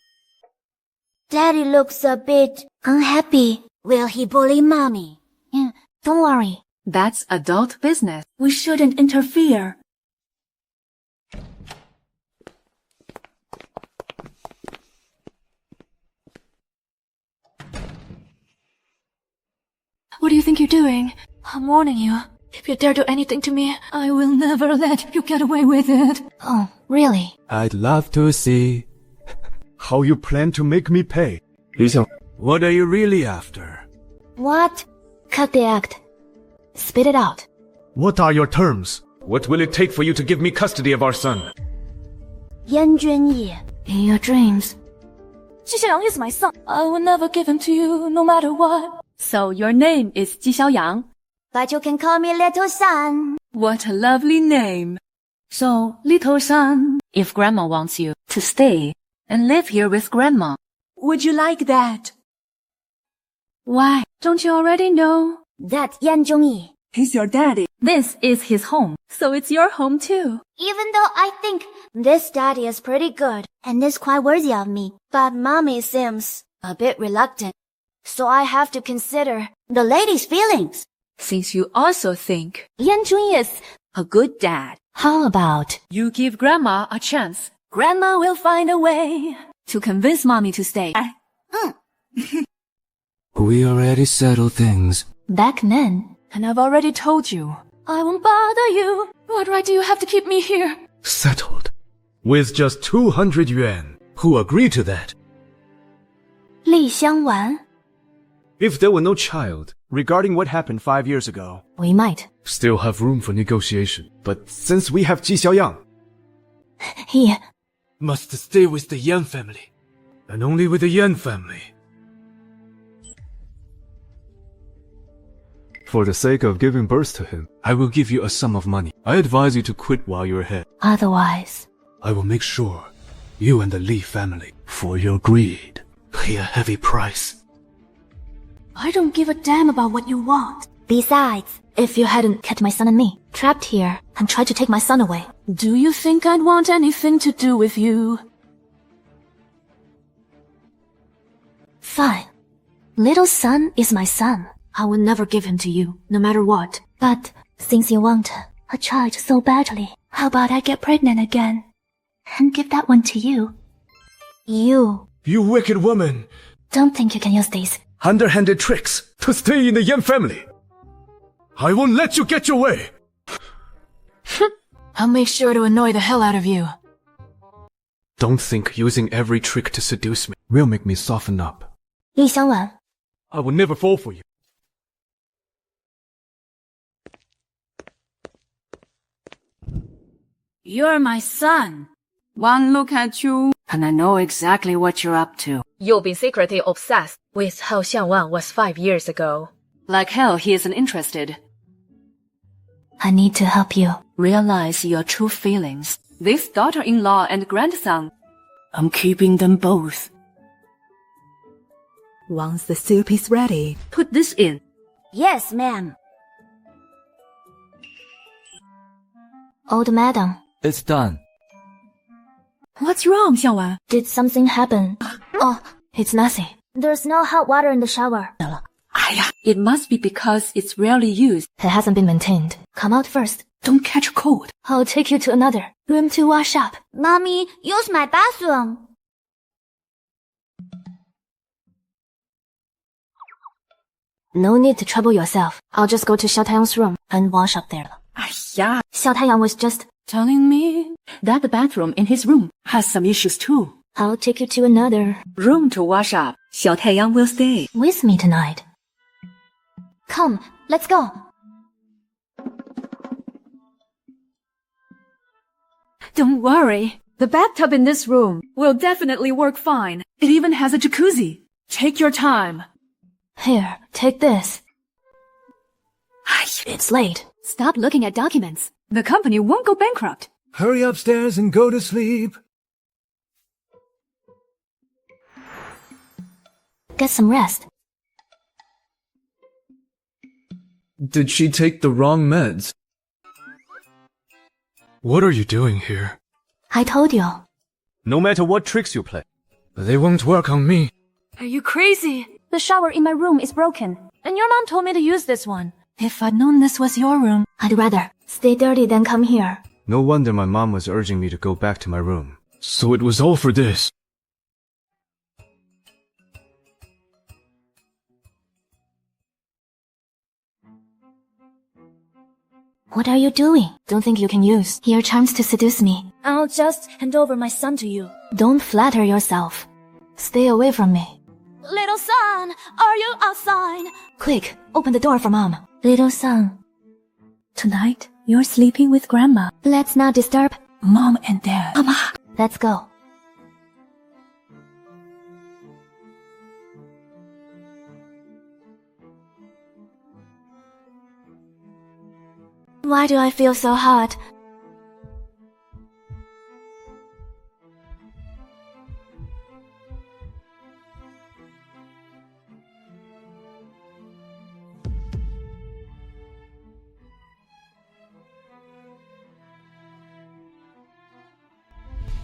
Daddy looks a bit unhappy. Will he bully Mommy? Don't worry. That's adult business. We shouldn't interfere. What do you think you're doing? I'm warning you. If you dare do anything to me, I will never let you get away with it. Oh, really? I'd love to see how you plan to make me pay. Li Xiang, what are you really after? What? Cut the act. Spit it out. What are your terms? What will it take for you to give me custody of our son? Yan Junyi. In your dreams. Xiangwan is my son. I will never give him to you, no matter what. So your name is Xiangwan. But you can call me Little Son. What a lovely name. So, Little Son, if Grandma wants you to stay and live here with Grandma, would you like that? Why, don't you already know? That Yan Junyi. He's your daddy. This is his home, so it's your home too. Even though I think this daddy is pretty good and is quite worthy of me, but Mommy seems a bit reluctant. So I have to consider the lady's feelings. Since you also think Yan Junyi is a good dad, how about you give Grandma a chance? Grandma will find a way to convince Mommy to stay. We already settled things. Back then. And I've already told you, I won't bother you. What right do you have to keep me here? Settled. With just 200 yuan. Who agreed to that? Li Xiangwan. If there were no child, regarding what happened 5 years ago, we might still have room for negotiation. But since we have Ji Xiaoyang, he must stay with the Yan family. and only with the Yan family. For the sake of giving birth to him, I will give you a sum of money. I advise you to quit while you're ahead. Otherwise, I will make sure you and the Li family, for your greed, pay a heavy price. I don't give a damn about what you want. Besides, if you hadn't kept my son and me trapped here and tried to take my son away, do you think I'd want anything to do with you? Fine. Little son is my son. I will never give him to you, no matter what. But since you want a child so badly, how about I get pregnant again and give that one to you? You wicked woman! Don't think you can use these underhanded tricks to stay in the Yan family. I won't let you get your way. I'll make sure to annoy the hell out of you. Don't think using every trick to seduce me will make me soften up. Li Xiangwan. I will never fall for you. You're my son. One look at you, and I know exactly what you're up to. You've been secretly obsessed with how Xiangwan was 5 years ago. Like hell, he isn't interested. I need to help you. Realize your true feelings. This daughter-in-law and grandson, I'm keeping them both. Once the soup is ready, put this in. Yes, ma'am. Old madam. It's done. What's wrong, Xiangwan? Did something happen? Oh, it's nothing. There's no hot water in the shower. It must be because it's rarely used. It hasn't been maintained. Come out first. Don't catch a cold. I'll take you to another room to wash up. Mommy, use my bathroom. No need to trouble yourself. I'll just go to Xiao Taiyang's room and wash up there. Yeah. Xiao Taiyang was just telling me that the bathroom in his room has some issues too. I'll take you to another room to wash up. Xiao Taiyang will stay with me tonight. Come, let's go. Don't worry. The bathtub in this room will definitely work fine. It even has a jacuzzi. Take your time. Here, take this. It's late. Stop looking at documents. The company won't go bankrupt. Hurry upstairs and go to sleep. Get some rest. Did she take the wrong meds? What are you doing here? I told you. No matter what tricks you play, they won't work on me. Are you crazy? The shower in my room is broken, and your mom told me to use this one. If I'd known this was your room, I'd rather stay dirty than come here. No wonder my mom was urging me to go back to my room. So it was all for this. What are you doing? Don't think you can use your charms to seduce me. I'll just hand over my son to you. Don't flatter yourself. Stay away from me. Little son, are you outside? Quick, open the door for Mom. Little son. Tonight, you're sleeping with Grandma. Let's not disturb Mom and Dad. Mama. Let's go. Why do I feel so hot?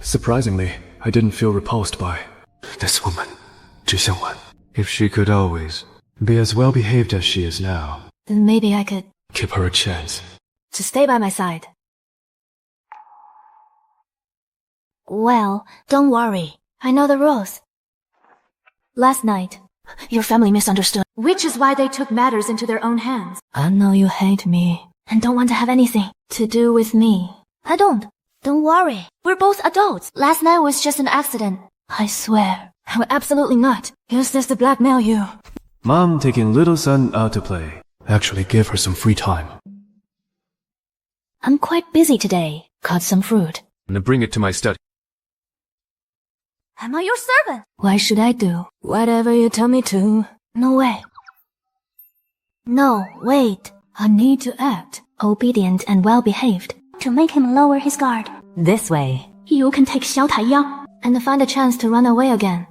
Surprisingly, I didn't feel repulsed by this woman, Xiangwan. If she could always be as well behaved as she is now, Then maybe I could give her a chance. to stay by my side. Well, don't worry. I know the rules. Last night, your family misunderstood, which is why they took matters into their own hands. I know you hate me and don't want to have anything to do with me. I don't. Don't worry. We're both adults. Last night was just an accident. I swear, I will absolutely not use this to blackmail you. Mom taking little son out to play. Actually, give her some free time. I'm quite busy today. Cut some fruit. And bring it to my study. Am I your servant? Why should I do whatever you tell me to? No way. No, wait. I need to act obedient and well-behaved to make him lower his guard. This way, you can take Xiao Taiyang and find a chance to run away again.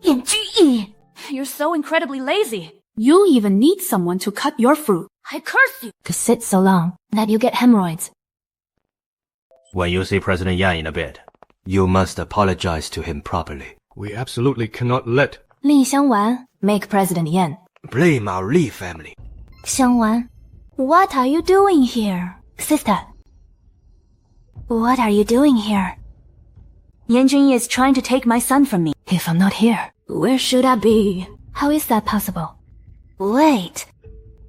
Yan Junyi! You're so incredibly lazy. You even need someone to cut your fruit. I curse you! To sit so long that you get hemorrhoids. When you see President Yan in a bed, you must apologize to him properly. We absolutely cannot let Li Xiangwan make President Yan. Blame our Li family. Xiangwan, what are you doing here? Sister, what are you doing here? Yan Junyi is trying to take my son from me. If I'm not here, where should I be? How is that possible? Wait,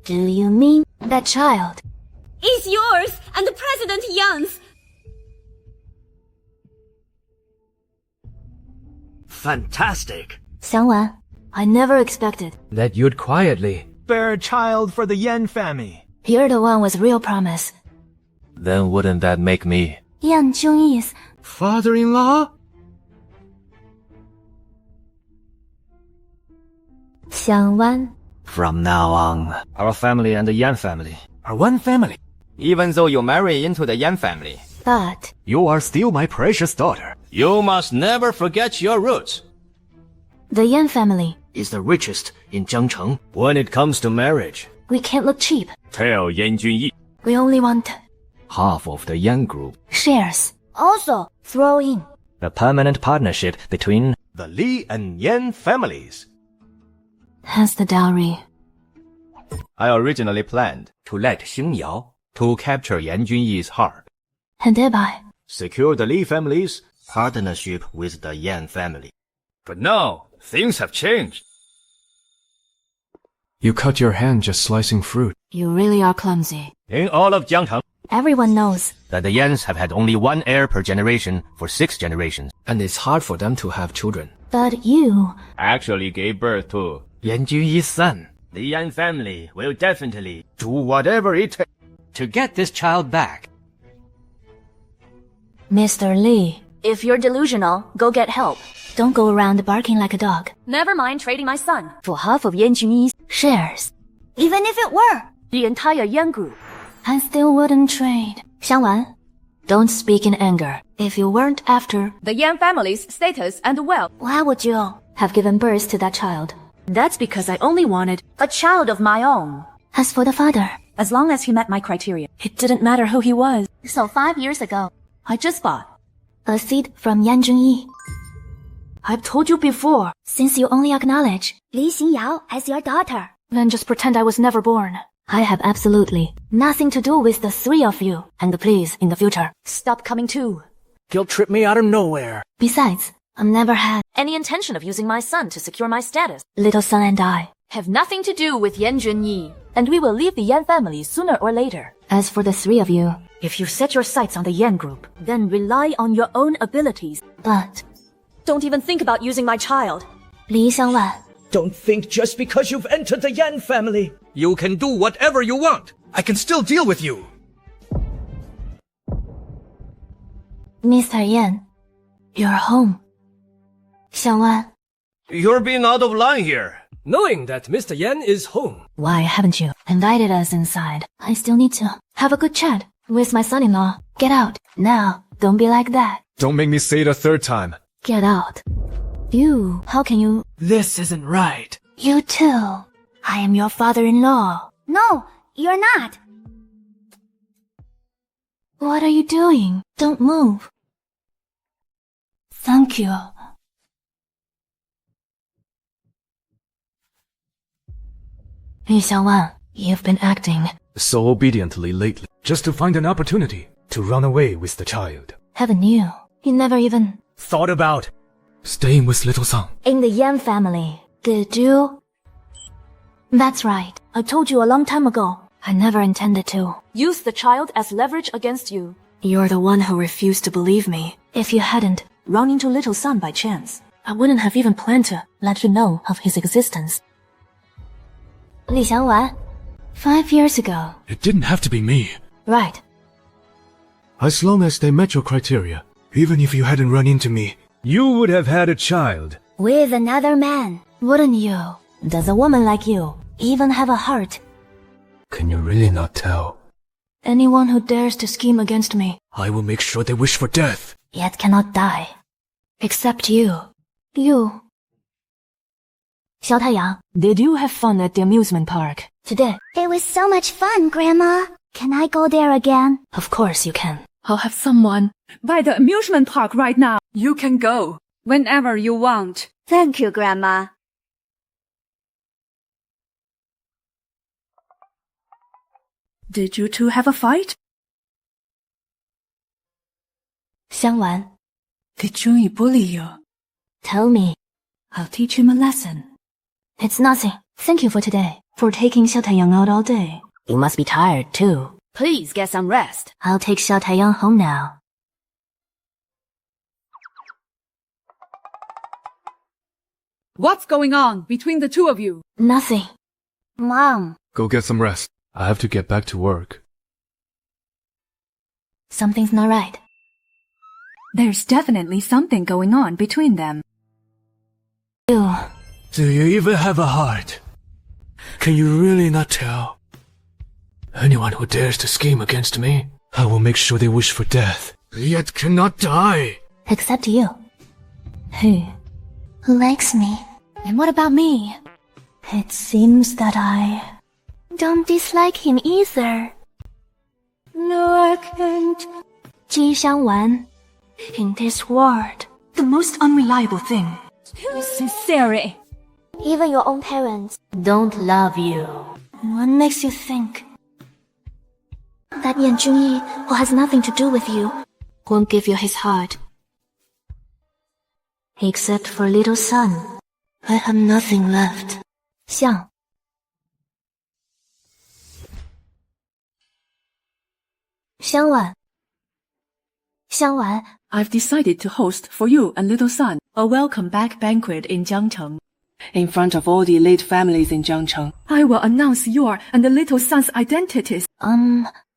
do you mean that child? It's yours and President Yan's. Fantastic. Xiangwan, I never expected that you'd quietly bear a child for the Yan family. You're the one with real promise. Then wouldn't that make me Yan Junyi's father-in-law? Xiangwan. From now on, our family and the Yan family are one family. Even though you marry into the Yan family, but you are still my precious daughter. You must never forget your roots. The Yan family is the richest in Jiangcheng. When it comes to marriage, we can't look cheap. Tell Yan Junyi. We only want half of the Yan group. Shares. Also, throw in the permanent partnership between the Li and Yan families. As the dowry. I originally planned to let Xingyao to capture Yan Junyi's heart. And thereby secure the Li family's partnership with the Yan family. But now, things have changed. You cut your hand just slicing fruit. You really are clumsy. In all of Jiangcheng, everyone knows that the Yans have had only one heir per generation for 6 generations. And it's hard for them to have children. But you actually gave birth to Yan Junyi's son. The Yan family will definitely do whatever it takes to get this child back. Mr. Li, if you're delusional, go get help. Don't go around barking like a dog. Never mind trading my son for half of Yan Junyi's shares. Even if it were the entire Yan group, I still wouldn't trade. Xiangwan, don't speak in anger. If you weren't after the Yan family's status and wealth, why would you have given birth to that child? That's because I only wanted a child of my own. As for the father, as long as he met my criteria, it didn't matter who he was. So 5 years ago, I just bought a seed from Yan Junyi. I've told you before. Since you only acknowledge Li Xingyao as your daughter, then just pretend I was never born. I have absolutely nothing to do with the 3 of you. And please, in the future, stop coming too. Guilt trip me out of nowhere. Besides, I've never had any intention of using my son to secure my status. Little son and I have nothing to do with Yan Junyi, and we will leave the Yan family sooner or later. As for the 3 of you, if you set your sights on the Yan group, then rely on your own abilities. But don't even think about using my child. Li Xiangwan, don't think just because you've entered the Yan family, you can do whatever you want. I can still deal with you. Mr. Yan, you're home. Xiangwan, you're being out of line here. Knowing that Mr. Yan is home. Why haven't you invited us inside? I still need to have a good chat with my son-in-law. Get out. Now, don't be like that. Don't make me say it a 3rd time. Get out. You, how can you? This isn't right. You too. I am your father-in-law. No, you're not. What are you doing? Don't move. Thank you. Li Xiangwan, you've been acting so obediently lately, just to find an opportunity to run away with the child. Haven't you? You never even thought about staying with little son in the Yan family. Did you? That's right. I told you a long time ago. I never intended to use the child as leverage against you. You're the one who refused to believe me. If you hadn't run into little son by chance, I wouldn't have even planned to let you know of his existence. Li Xiangwan, 5 years ago. It didn't have to be me. Right. As long as they met your criteria. Even if you hadn't run into me, you would have had a child. With another man, wouldn't you? Does a woman like you even have a heart? Can you really not tell? Anyone who dares to scheme against me, I will make sure they wish for death. Yet cannot die. Except you. You. Xiao Taiyang, Did you have fun at the amusement park today? It was so much fun, Grandma. Can I go there again? Of course you can. I'll have someone by the amusement park right now. You can go whenever you want. Thank you, Grandma. Did you two have a fight? Xiangwan, Did Junyi bully you? tell me. I'll teach him a lesson. It's nothing. Thank you for today. For taking Xiao Taiyang out all day. You must be tired, too. Please get some rest. I'll take Xiao Taiyang home now. What's going on between the two of you? Nothing. Mom. Go get some rest. I have to get back to work. Something's not right. There's definitely something going on between them. You. Do you even have a heart? Can you really not tell? Anyone who dares to scheme against me, I will make sure they wish for death, yet cannot die. Except you. Hey. Who likes me? And what about me? It seems that I don't dislike him either. No, I can't. Xiangwan. In this world, the most unreliable thing is sincerity. Even your own parents don't love you. What makes you think that Yan Junyi, who has nothing to do with you, won't give you his heart? Except for little son, I have nothing left. Xiang. Xiangwan. Xiangwan. I've decided to host for you and little son a welcome back banquet in Jiangcheng. In front of all the elite families in Jiangcheng, I will announce your and the little son's identities.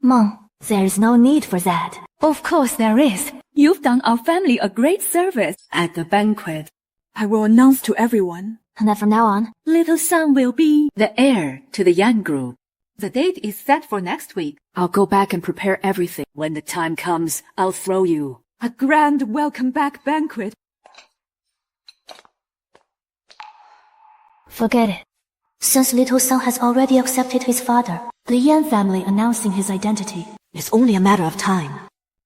Mom, there's no need for that. Of course there is. You've done our family a great service at the banquet. I will announce to everyone. And that from now on, little son will be the heir to the Yan group. The date is set for next week. I'll go back and prepare everything. When the time comes, I'll throw you a grand welcome back banquet. Forget it. Since little son has already accepted his father, the Yan family announcing his identity is only a matter of time.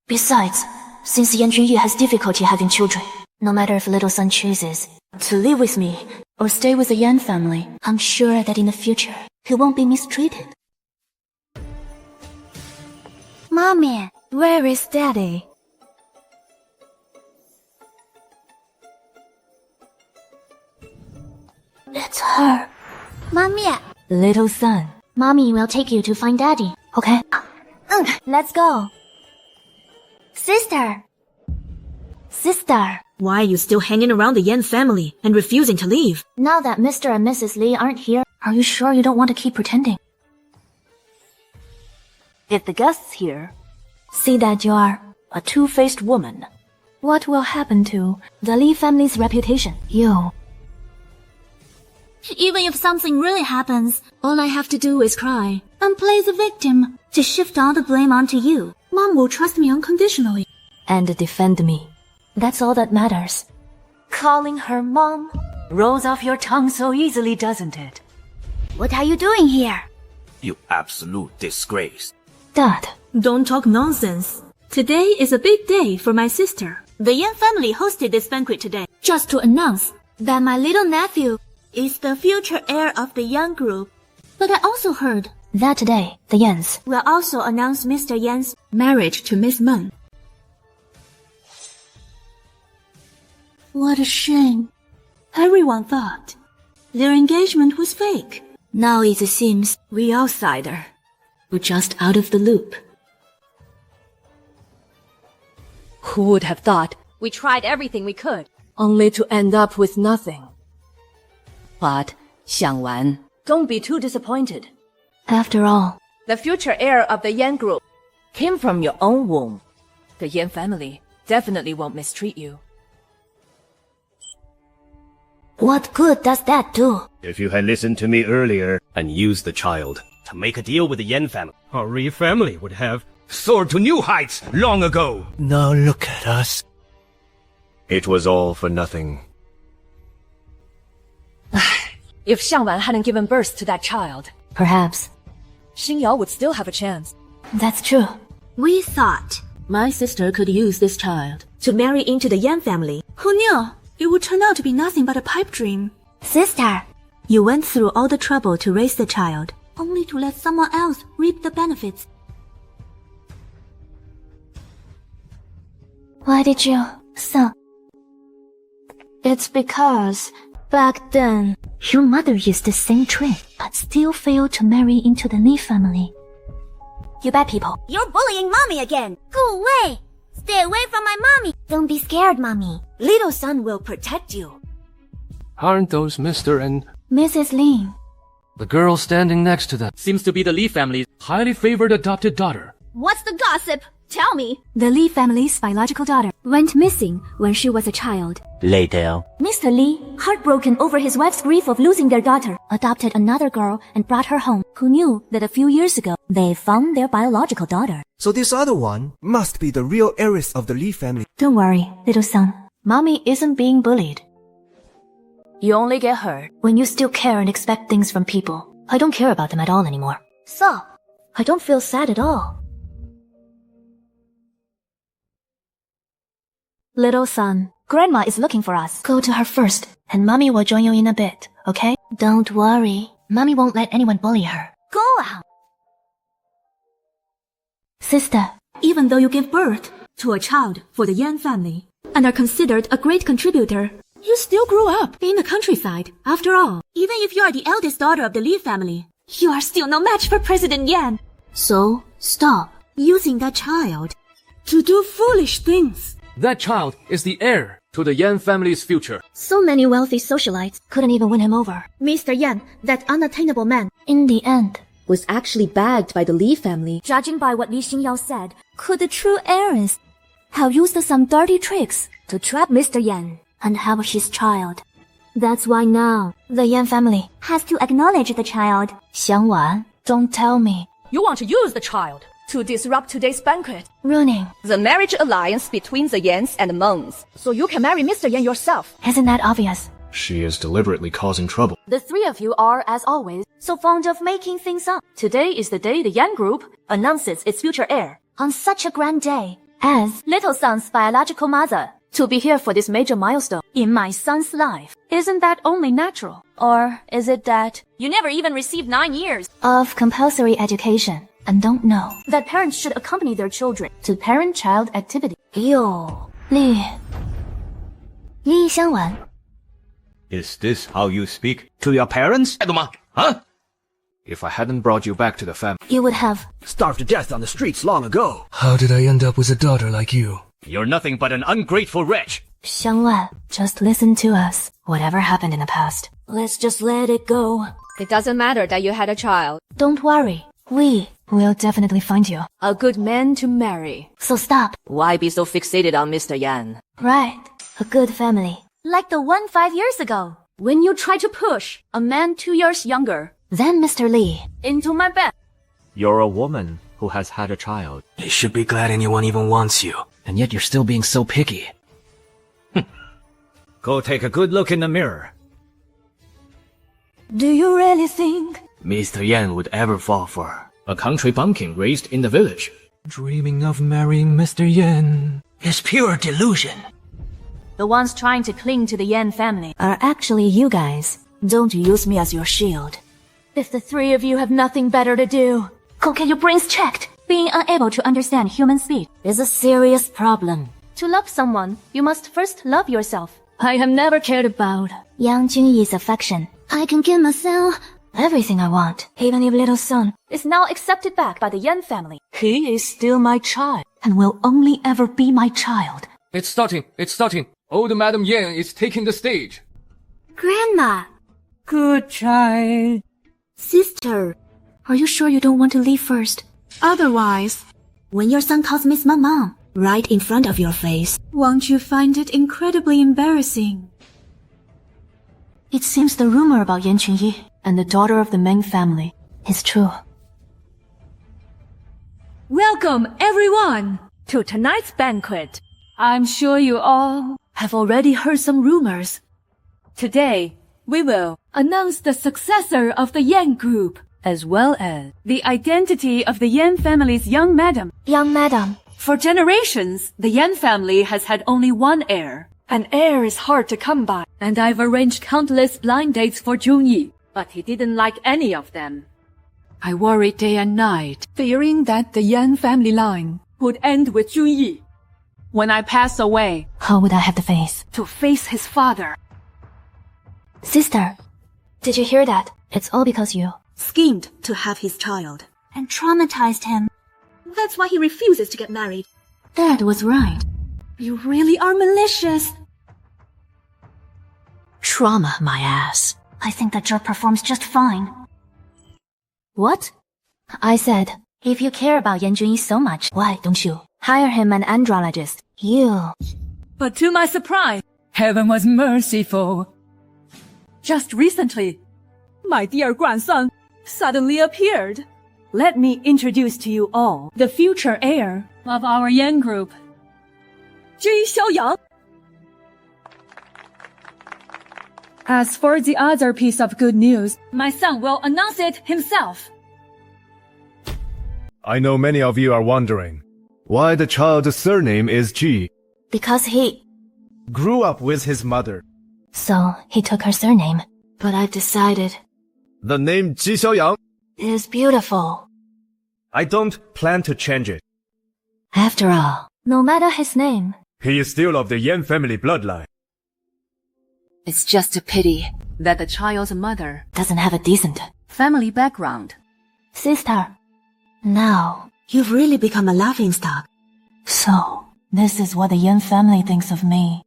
Besides, since Yan Junyi has difficulty having children, no matter if little son chooses to live with me or stay with the Yan family, I'm sure that in the future, he won't be mistreated. Mommy, where is Daddy? It's her. Mommy. Little son. Mommy will take you to find Daddy. Okay. Let's go. Sister. Sister. Why are you still hanging around the Yan family and refusing to leave? Now that Mr. and Mrs. Li aren't here, are you sure you don't want to keep pretending? If the guests here see that you are a two-faced woman, what will happen to the Li family's reputation? You. Even if something really happens, all I have to do is cry and play the victim to shift all the blame onto you. Mom will trust me unconditionally. And defend me. That's all that matters. Calling her mom rolls off your tongue so easily, doesn't it? What are you doing here? You absolute disgrace. Dad. Don't talk nonsense. Today is a big day for my sister. The Yan family hosted this banquet today just to announce that my little nephew is the future heir of the Yan group. But I also heard that today, the Yans will also announce Mr. Yan's marriage to Miss Meng. What a shame. Everyone thought their engagement was fake. Now it seems we outsider were just out of the loop. Who would have thought we tried everything we could, only to end up with nothing? But, Xiangwan, don't be too disappointed. After all, the future heir of the Yan group came from your own womb. The Yan family definitely won't mistreat you. What good does that do? If you had listened to me earlier and used the child to make a deal with the Yan family, our Ri family would have soared to new heights long ago. Now look at us. It was all for nothing. If Xiangwan hadn't given birth to that child, perhaps Xingyao would still have a chance. That's true. We thought my sister could use this child to marry into the Yan family. Who knew? It would turn out to be nothing but a pipe dream. Sister, you went through all the trouble to raise the child, only to let someone else reap the benefits. Why did you? So, it's because back then your mother used the same trick, but still failed to marry into the Li family. You bad people. You're bullying mommy again. Go away. Stay away from my mommy. Don't be scared, mommy. Little son will protect you. Aren't those Mr. and Mrs. Lin? The girl standing next to them seems to be the Li family's highly favored adopted daughter. What's the gossip? Tell me. The Li family's biological daughter went missing when she was a child. Later, Mr. Li, heartbroken over his wife's grief of losing their daughter, adopted another girl and brought her home, who knew that a few years ago they found their biological daughter. So this other one must be the real heiress of the Li family. Don't worry, little son. Mommy isn't being bullied. You only get hurt when you still care and expect things from people. I don't care about them at all anymore. So, I don't feel sad at all. Little son, Grandma is looking for us. Go to her first, and Mommy will join you in a bit, okay? Don't worry. Mommy won't let anyone bully her. Go out. Sister, even though you give birth to a child for the Yan family and are considered a great contributor, you still grew up in the countryside. After all, even if you are the eldest daughter of the Li family, you are still no match for President Yan. So, stop using that child to do foolish things. That child is the heir to the Yan family's future. So many wealthy socialites couldn't even win him over. Mr. Yan, that unattainable man, in the end, was actually bagged by the Li family. Judging by what Li Xingyao said, could the true heiress have used some dirty tricks to trap Mr. Yan and have his child? That's why now the Yan family has to acknowledge the child. Xiangwan, don't tell me. You want to use the child to disrupt today's banquet, ruining the marriage alliance between the Yans and the Mengs, so you can marry Mr. Yan yourself. Isn't that obvious? She is deliberately causing trouble. The three of you are, as always, so fond of making things up. Today is the day the Yan group announces its future heir. On such a grand day, as little son's biological mother, to be here for this major milestone in my son's life. Isn't that only natural? Or is it that you never even received 9 years of compulsory education and don't know that parents should accompany their children to parent-child activity? Yo, Li Xiangwan. Is this how you speak to your parents? Huh? If I hadn't brought you back to the family, you would have starved to death on the streets long ago. How did I end up with a daughter like you? You're nothing but an ungrateful wretch. Xiangwan, just listen to us. Whatever happened in the past, let's just let it go. It doesn't matter that you had a child. Don't worry. We will definitely find you a good man to marry. So stop. Why be so fixated on Mr. Yan? Right. A good family. Like the one 5 years ago. When you try to push a man 2 years younger than Mr. Li into my bed. You're a woman who has had a child. You should be glad anyone even wants you. And yet you're still being so picky. Go take a good look in the mirror. Do you really think Mr. Yan would ever fall for her? A country bumpkin raised in the village. Dreaming of marrying Mr. Yan is pure delusion. The ones trying to cling to the Yan family are actually you guys. Don't use me as your shield. If the three of you have nothing better to do, go get your brains checked. Being unable to understand human speech is a serious problem. To love someone, you must first love yourself. I have never cared about Yan Junyi's affection. I can give myself everything I want, even if little son is now accepted back by the Yan family. He is still my child, and will only ever be my child. It's starting. Old Madam Yan is taking the stage. Grandma! Good child. Sister, are you sure you don't want to leave first? Otherwise, when your son calls Miss Mama, right in front of your face. Won't you find it incredibly embarrassing? It seems the rumor about Yan Junyi and the daughter of the Meng family is true. Welcome, everyone, to tonight's banquet. I'm sure you all have already heard some rumors. Today, we will announce the successor of the Yan group, as well as the identity of the Yan family's young madam. Young madam. For generations, the Yan family has had only one heir. An heir is hard to come by, and I've arranged countless blind dates for Junyi, but he didn't like any of them. I worried day and night, fearing that the Yan family line would end with Junyi. When I pass away, how would I have the face? To face his father. Sister, did you hear that? It's all because you schemed to have his child and traumatized him. That's why he refuses to get married. Dad was right. You really are malicious. Trauma, my ass. I think that jerk performs just fine. What? I said, if you care about Yan Junyi so much, why don't you hire him an andrologist? You. But to my surprise, heaven was merciful. Just recently, my dear grandson suddenly appeared. Let me introduce to you all the future heir of our Yan group, Ji Xiaoyang. As for the other piece of good news, my son will announce it himself. I know many of you are wondering why the child's surname is Ji. Because he grew up with his mother. So he took her surname. But I've decided the name Ji Xiaoyang is beautiful. I don't plan to change it. After all, no matter his name, he is still of the Yan family bloodline. It's just a pity that the child's mother doesn't have a decent family background. Sister, now you've really become a laughingstock. So, this is what the Yan family thinks of me.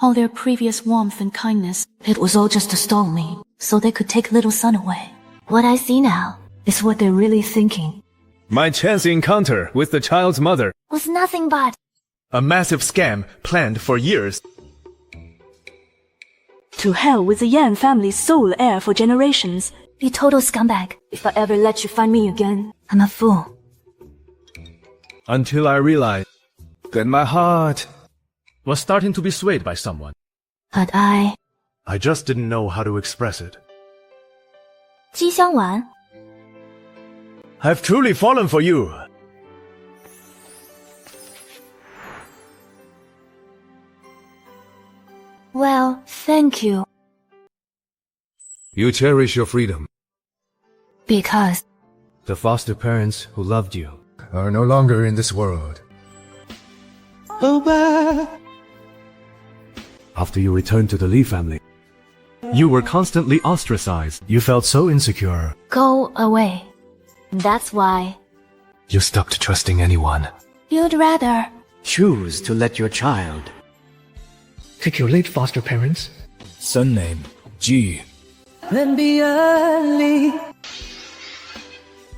All their previous warmth and kindness, it was all just to stall me, so they could take little son away. What I see now is what they're really thinking. My chance encounter with the child's mother was nothing but a massive scam planned for years. To hell with the Yan family's sole heir for generations. You total scumbag. If I ever let you find me again, I'm a fool. Until I realized that my heart was starting to be swayed by someone. But I just didn't know how to express it. Ji Xiangwan. I've truly fallen for you. Well, thank you. You cherish your freedom. Because the foster parents who loved you are no longer in this world. After you returned to the Li family, you were constantly ostracized. You felt so insecure. Go away. That's why you stopped trusting anyone. You'd rather choose to let your child take your late foster parents' son name, Ji. Then be early.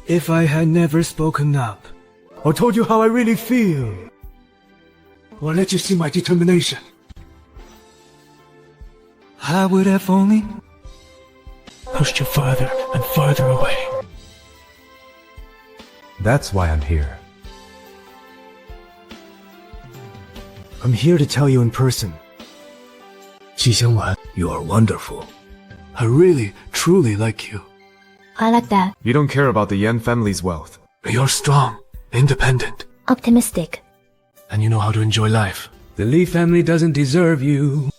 If I had never spoken up, or told you how I really feel, or let you see my determination, I would have only pushed you further and further away. That's why I'm here. I'm here to tell you in person. Xiangwan, you are wonderful. I really, truly like you. I like that. You don't care about the Yan family's wealth. You're strong, independent, optimistic, and you know how to enjoy life. The Li family doesn't deserve you.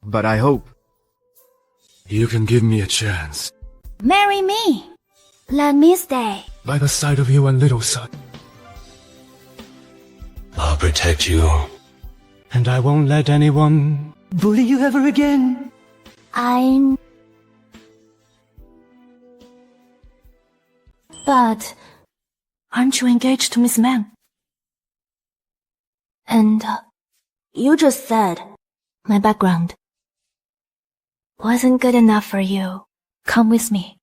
But I hope you can give me a chance. Marry me. Let me stay by the side of you and little son. I'll protect you. And I won't let anyone bully you ever again. But aren't you engaged to Miss Meng? And you just said my background wasn't good enough for you. Come with me.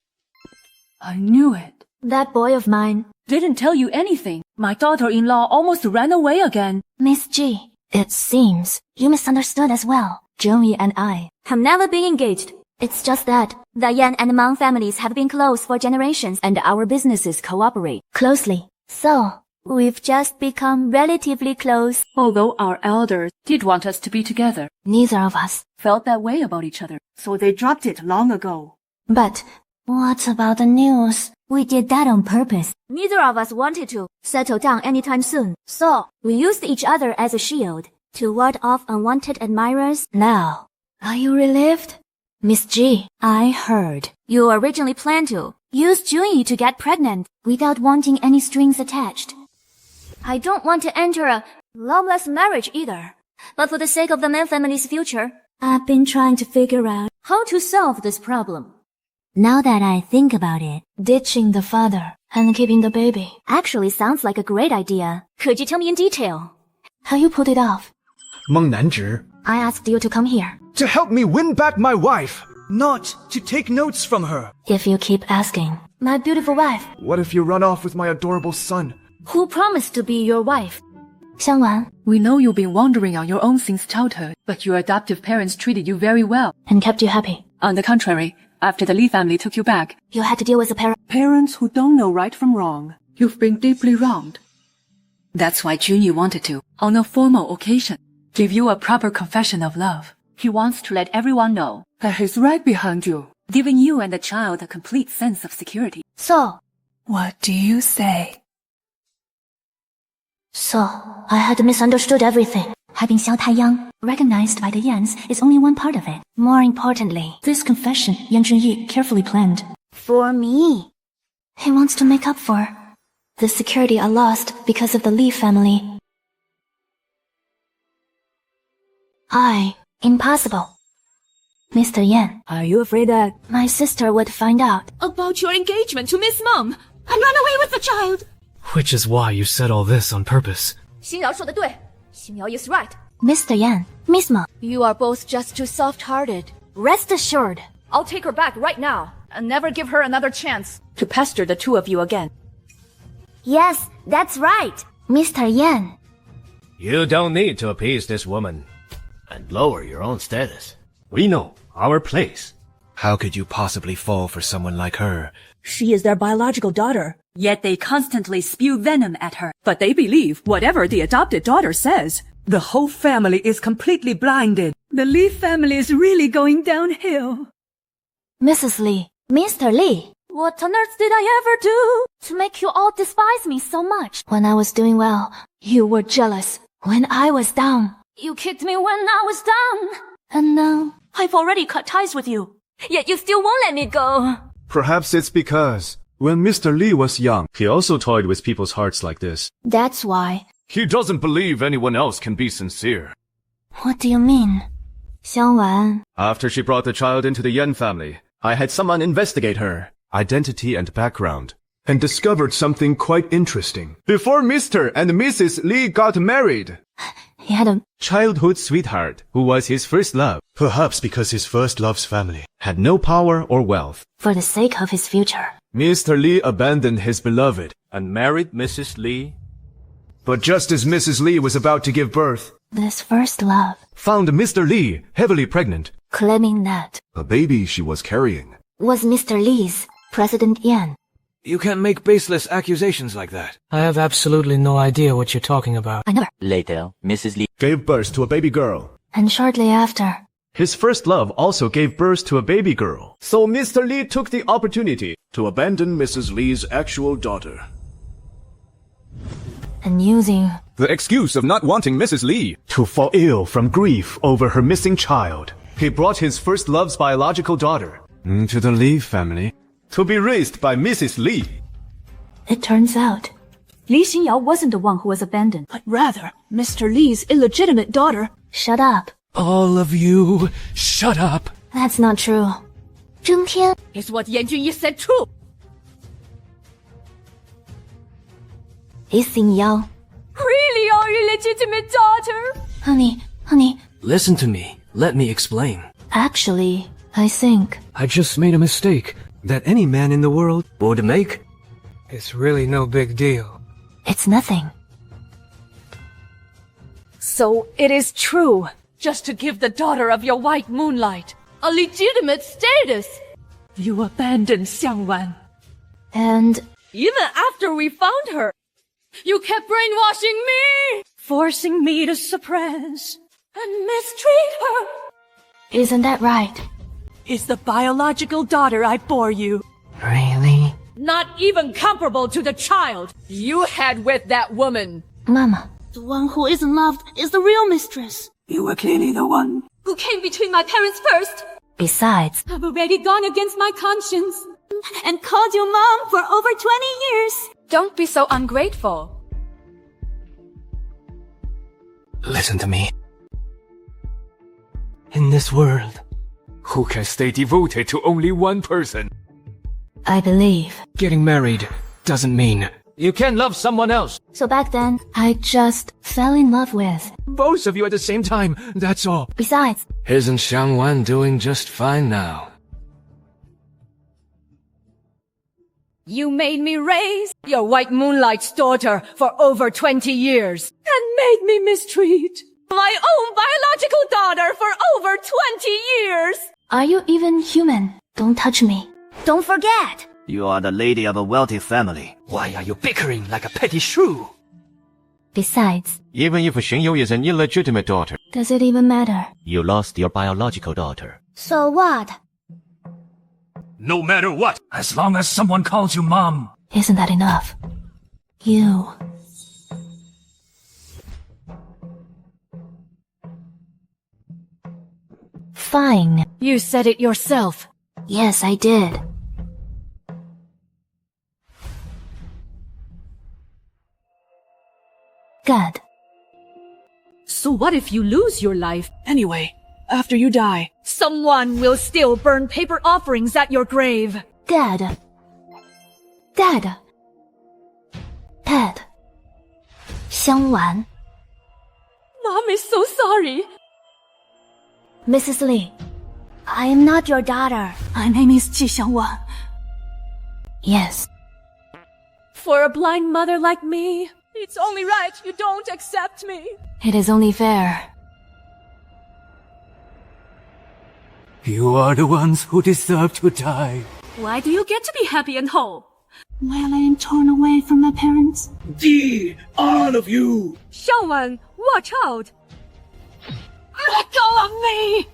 I knew it. That boy of mine didn't tell you anything. My daughter-in-law almost ran away again. Miss G, it seems you misunderstood as well. Junyi and I have never been engaged. It's just that the Yan and Mang families have been close for generations and our businesses cooperate closely. So, we've just become relatively close. Although our elders did want us to be together, neither of us felt that way about each other, so they dropped it long ago. But what about the news? We did that on purpose. Neither of us wanted to settle down anytime soon. So, we used each other as a shield to ward off unwanted admirers. Now, are you relieved? Miss G, I heard you originally planned to use Junyi to get pregnant without wanting any strings attached. I don't want to enter a loveless marriage either. But for the sake of the Man family's future, I've been trying to figure out how to solve this problem. Now that I think about it, ditching the father and keeping the baby actually sounds like a great idea. Could you tell me in detail how you put it off? Meng Nanzhi. I asked you to come here to help me win back my wife, not to take notes from her. If you keep asking, my beautiful wife. What if you run off with my adorable son? Who promised to be your wife? Xiangwan. We know you've been wandering on your own since childhood, but your adoptive parents treated you very well and kept you happy. On the contrary, after the Li family took you back, you had to deal with the parents who don't know right from wrong. You've been deeply wronged. That's why Junyi wanted to, on a formal occasion, give you a proper confession of love. He wants to let everyone know that he's right behind you, giving you and the child a complete sense of security. So, what do you say? So, I had misunderstood everything. Having Xiao Taiyang recognized by the Yans is only one part of it. More importantly, this confession Yan Junyi carefully planned. For me. He wants to make up for the security I lost because of the Li family. Impossible. Mr. Yan. Are you afraid that my sister would find out about your engagement to Miss Meng and run away with the child? Which is why you said all this on purpose. Xingyao 说得对. Xingyao is right. Mr. Yan, Miss Meng. You are both just too soft-hearted. Rest assured. I'll take her back right now and never give her another chance to pester the two of you again. Yes, that's right. Mr. Yan. You don't need to appease this woman and lower your own status. We know our place. How could you possibly fall for someone like her? She is their biological daughter, yet they constantly spew venom at her. But they believe whatever the adopted daughter says. The whole family is completely blinded. The Li family is really going downhill. Mrs. Li. Mr. Li. What on earth did I ever do to make you all despise me so much? When I was doing well, you were jealous. When I was down, you kicked me when I was down. And now, I've already cut ties with you. Yet you still won't let me go. Perhaps it's because when Mr. Li was young, he also toyed with people's hearts like this. That's why. He doesn't believe anyone else can be sincere. What do you mean? Xiangwan. After she brought the child into the Yan family, I had someone investigate her identity and background, and discovered something quite interesting. Before Mr. and Mrs. Li got married, he had a childhood sweetheart who was his first love. Perhaps because his first love's family had no power or wealth. For the sake of his future, Mr. Li abandoned his beloved and married Mrs. Li. But just as Mrs. Li was about to give birth, this first love found Mr. Li heavily pregnant, claiming that a baby she was carrying was Mr. Li's, President Yan. You can't make baseless accusations like that. I have absolutely no idea what you're talking about. I never. Later, Mrs. Li gave birth to a baby girl. And shortly after, his first love also gave birth to a baby girl. So Mr. Li took the opportunity to abandon Mrs. Li's actual daughter. And using the excuse of not wanting Mrs. Li to fall ill from grief over her missing child, he brought his first love's biological daughter into the Li family to be raised by Mrs. Li. It turns out Li Xingyao wasn't the one who was abandoned, but rather Mr. Li's illegitimate daughter. Shut up. All of you, shut up. That's not true. Zheng Tian. Is what Yan Junyi said true? Li Xingyao. Really our illegitimate daughter? Honey. Listen to me. Let me explain. Actually, I think I just made a mistake that any man in the world would make. It's really no big deal. It's nothing. So it is true. Just to give the daughter of your white moonlight a legitimate status, you abandoned Xiangwan. And even after we found her, you kept brainwashing me, forcing me to suppress and mistreat her. Isn't that right? Is the biological daughter I bore you Really? not even comparable to the child you had with that woman? Mama. The one who isn't loved is the real mistress. You were clearly the one Who came between my parents first? Besides, I've already gone against my conscience and called you mom for over 20 years. Don't be so ungrateful. Listen to me. In this world, who can stay devoted to only one person? I believe. Getting married doesn't mean You can love someone else. So back then, I just fell in love with. both of you at the same time, that's all. Besides, Isn't Xiangwan doing just fine now? You made me raise your white moonlight's daughter for over 20 years and made me mistreat my own biological daughter for over 20 years. are you even human? Don't touch me. Don't forget. You are the lady of a wealthy family. Why are you bickering like a petty shrew? Besides, Even if Xingyao is an illegitimate daughter, does it even matter? You lost your biological daughter. So what? No matter what, as long as someone calls you mom. Isn't that enough? You. Fine. You said it yourself. Yes, I did. Good. So what if you lose your life? Anyway, after you die, someone will still burn paper offerings at your grave. Dad. Dad. Dad. Xiangwan. Mom is so sorry. Mrs. Li, I am not your daughter. My name is Xiangwan. Yes. For a blind mother like me, it's only right you don't accept me. It is only fair. You are the ones who deserve to die. Why do you get to be happy and whole? While I am torn away from my parents. All of you! Xiangwan, watch out! Let go of me!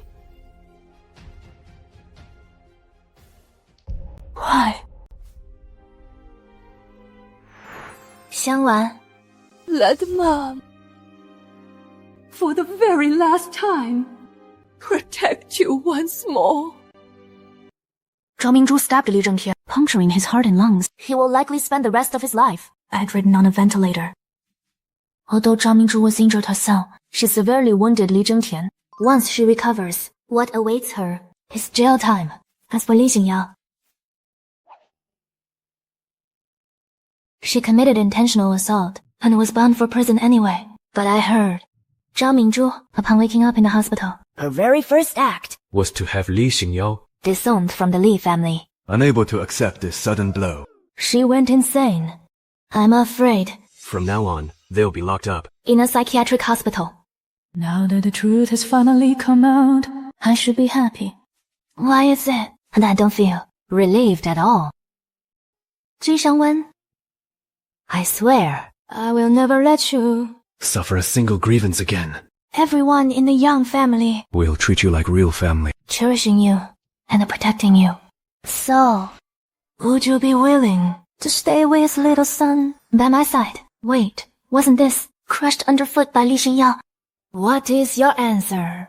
Why? Xiangwan. Let Mom, for the very last time, protect you once more. Zhao Mingzhu stabbed Li Zhengtian, puncturing his heart and lungs. He will likely spend the rest of his life bedridden on a ventilator. Although Zhao Mingzhu was injured herself, she severely wounded Li Zhengtian. Once she recovers, what awaits her is jail time. As for Li Xingyao, she committed intentional assault and was bound for prison anyway. But I heard Zhao Mingzhu, upon waking up in the hospital, her very first act Was to have Li Xingyao disowned from the Li family. Unable to accept this sudden blow. She went insane. I'm afraid. From now on, they'll be locked up. In a psychiatric hospital. Now that the truth has finally come out, I should be happy. Why is it? And I don't feel relieved at all. Xiangwan, I swear, I will never let you. Suffer a single grievance again. Everyone in the Yang family We'll treat you like real family. cherishing you and protecting you. So, would you be willing to stay with little son by my side? Wait, wasn't this crushed underfoot by Li Xingyao? What is your answer?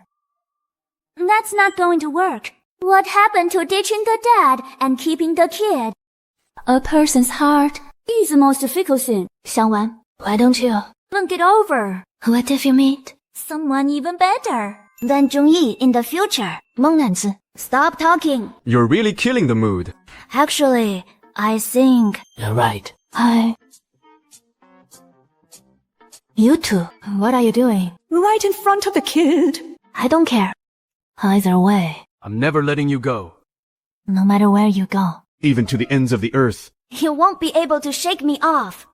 That's not going to work. What happened to ditching the dad and keeping the kid? A person's heart. Is the most difficult thing. Xiangwan, why don't you? Think it over. What if you meet Someone even better than Junyi in the future. Meng Nanzi? Stop talking. You're really killing the mood. Actually, I think... You're right. You two, what are you doing? right in front of the kid. I don't care. Either way, I'm never letting you go. no matter where you go, Even to the ends of the earth. You won't be able to shake me off.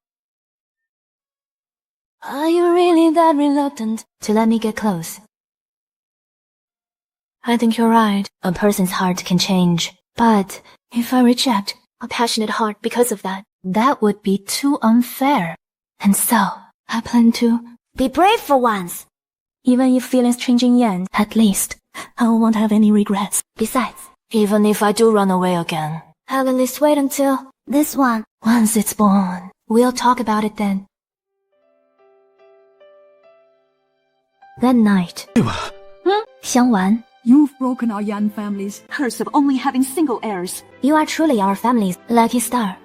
Are you really that reluctant to let me get close? I think you're right. A person's heart can change. But if I reject a passionate heart because of that, that would be too unfair. And so, I plan to be brave for once. Even if feelings change in Yan, at least I won't have any regrets. Besides, even if I do run away again, I'll at least wait until this one. Once it's born, we'll talk about it then. That night. Xiangwan. You've broken our Yan family's curse of only having single heirs. You are truly our family's lucky star.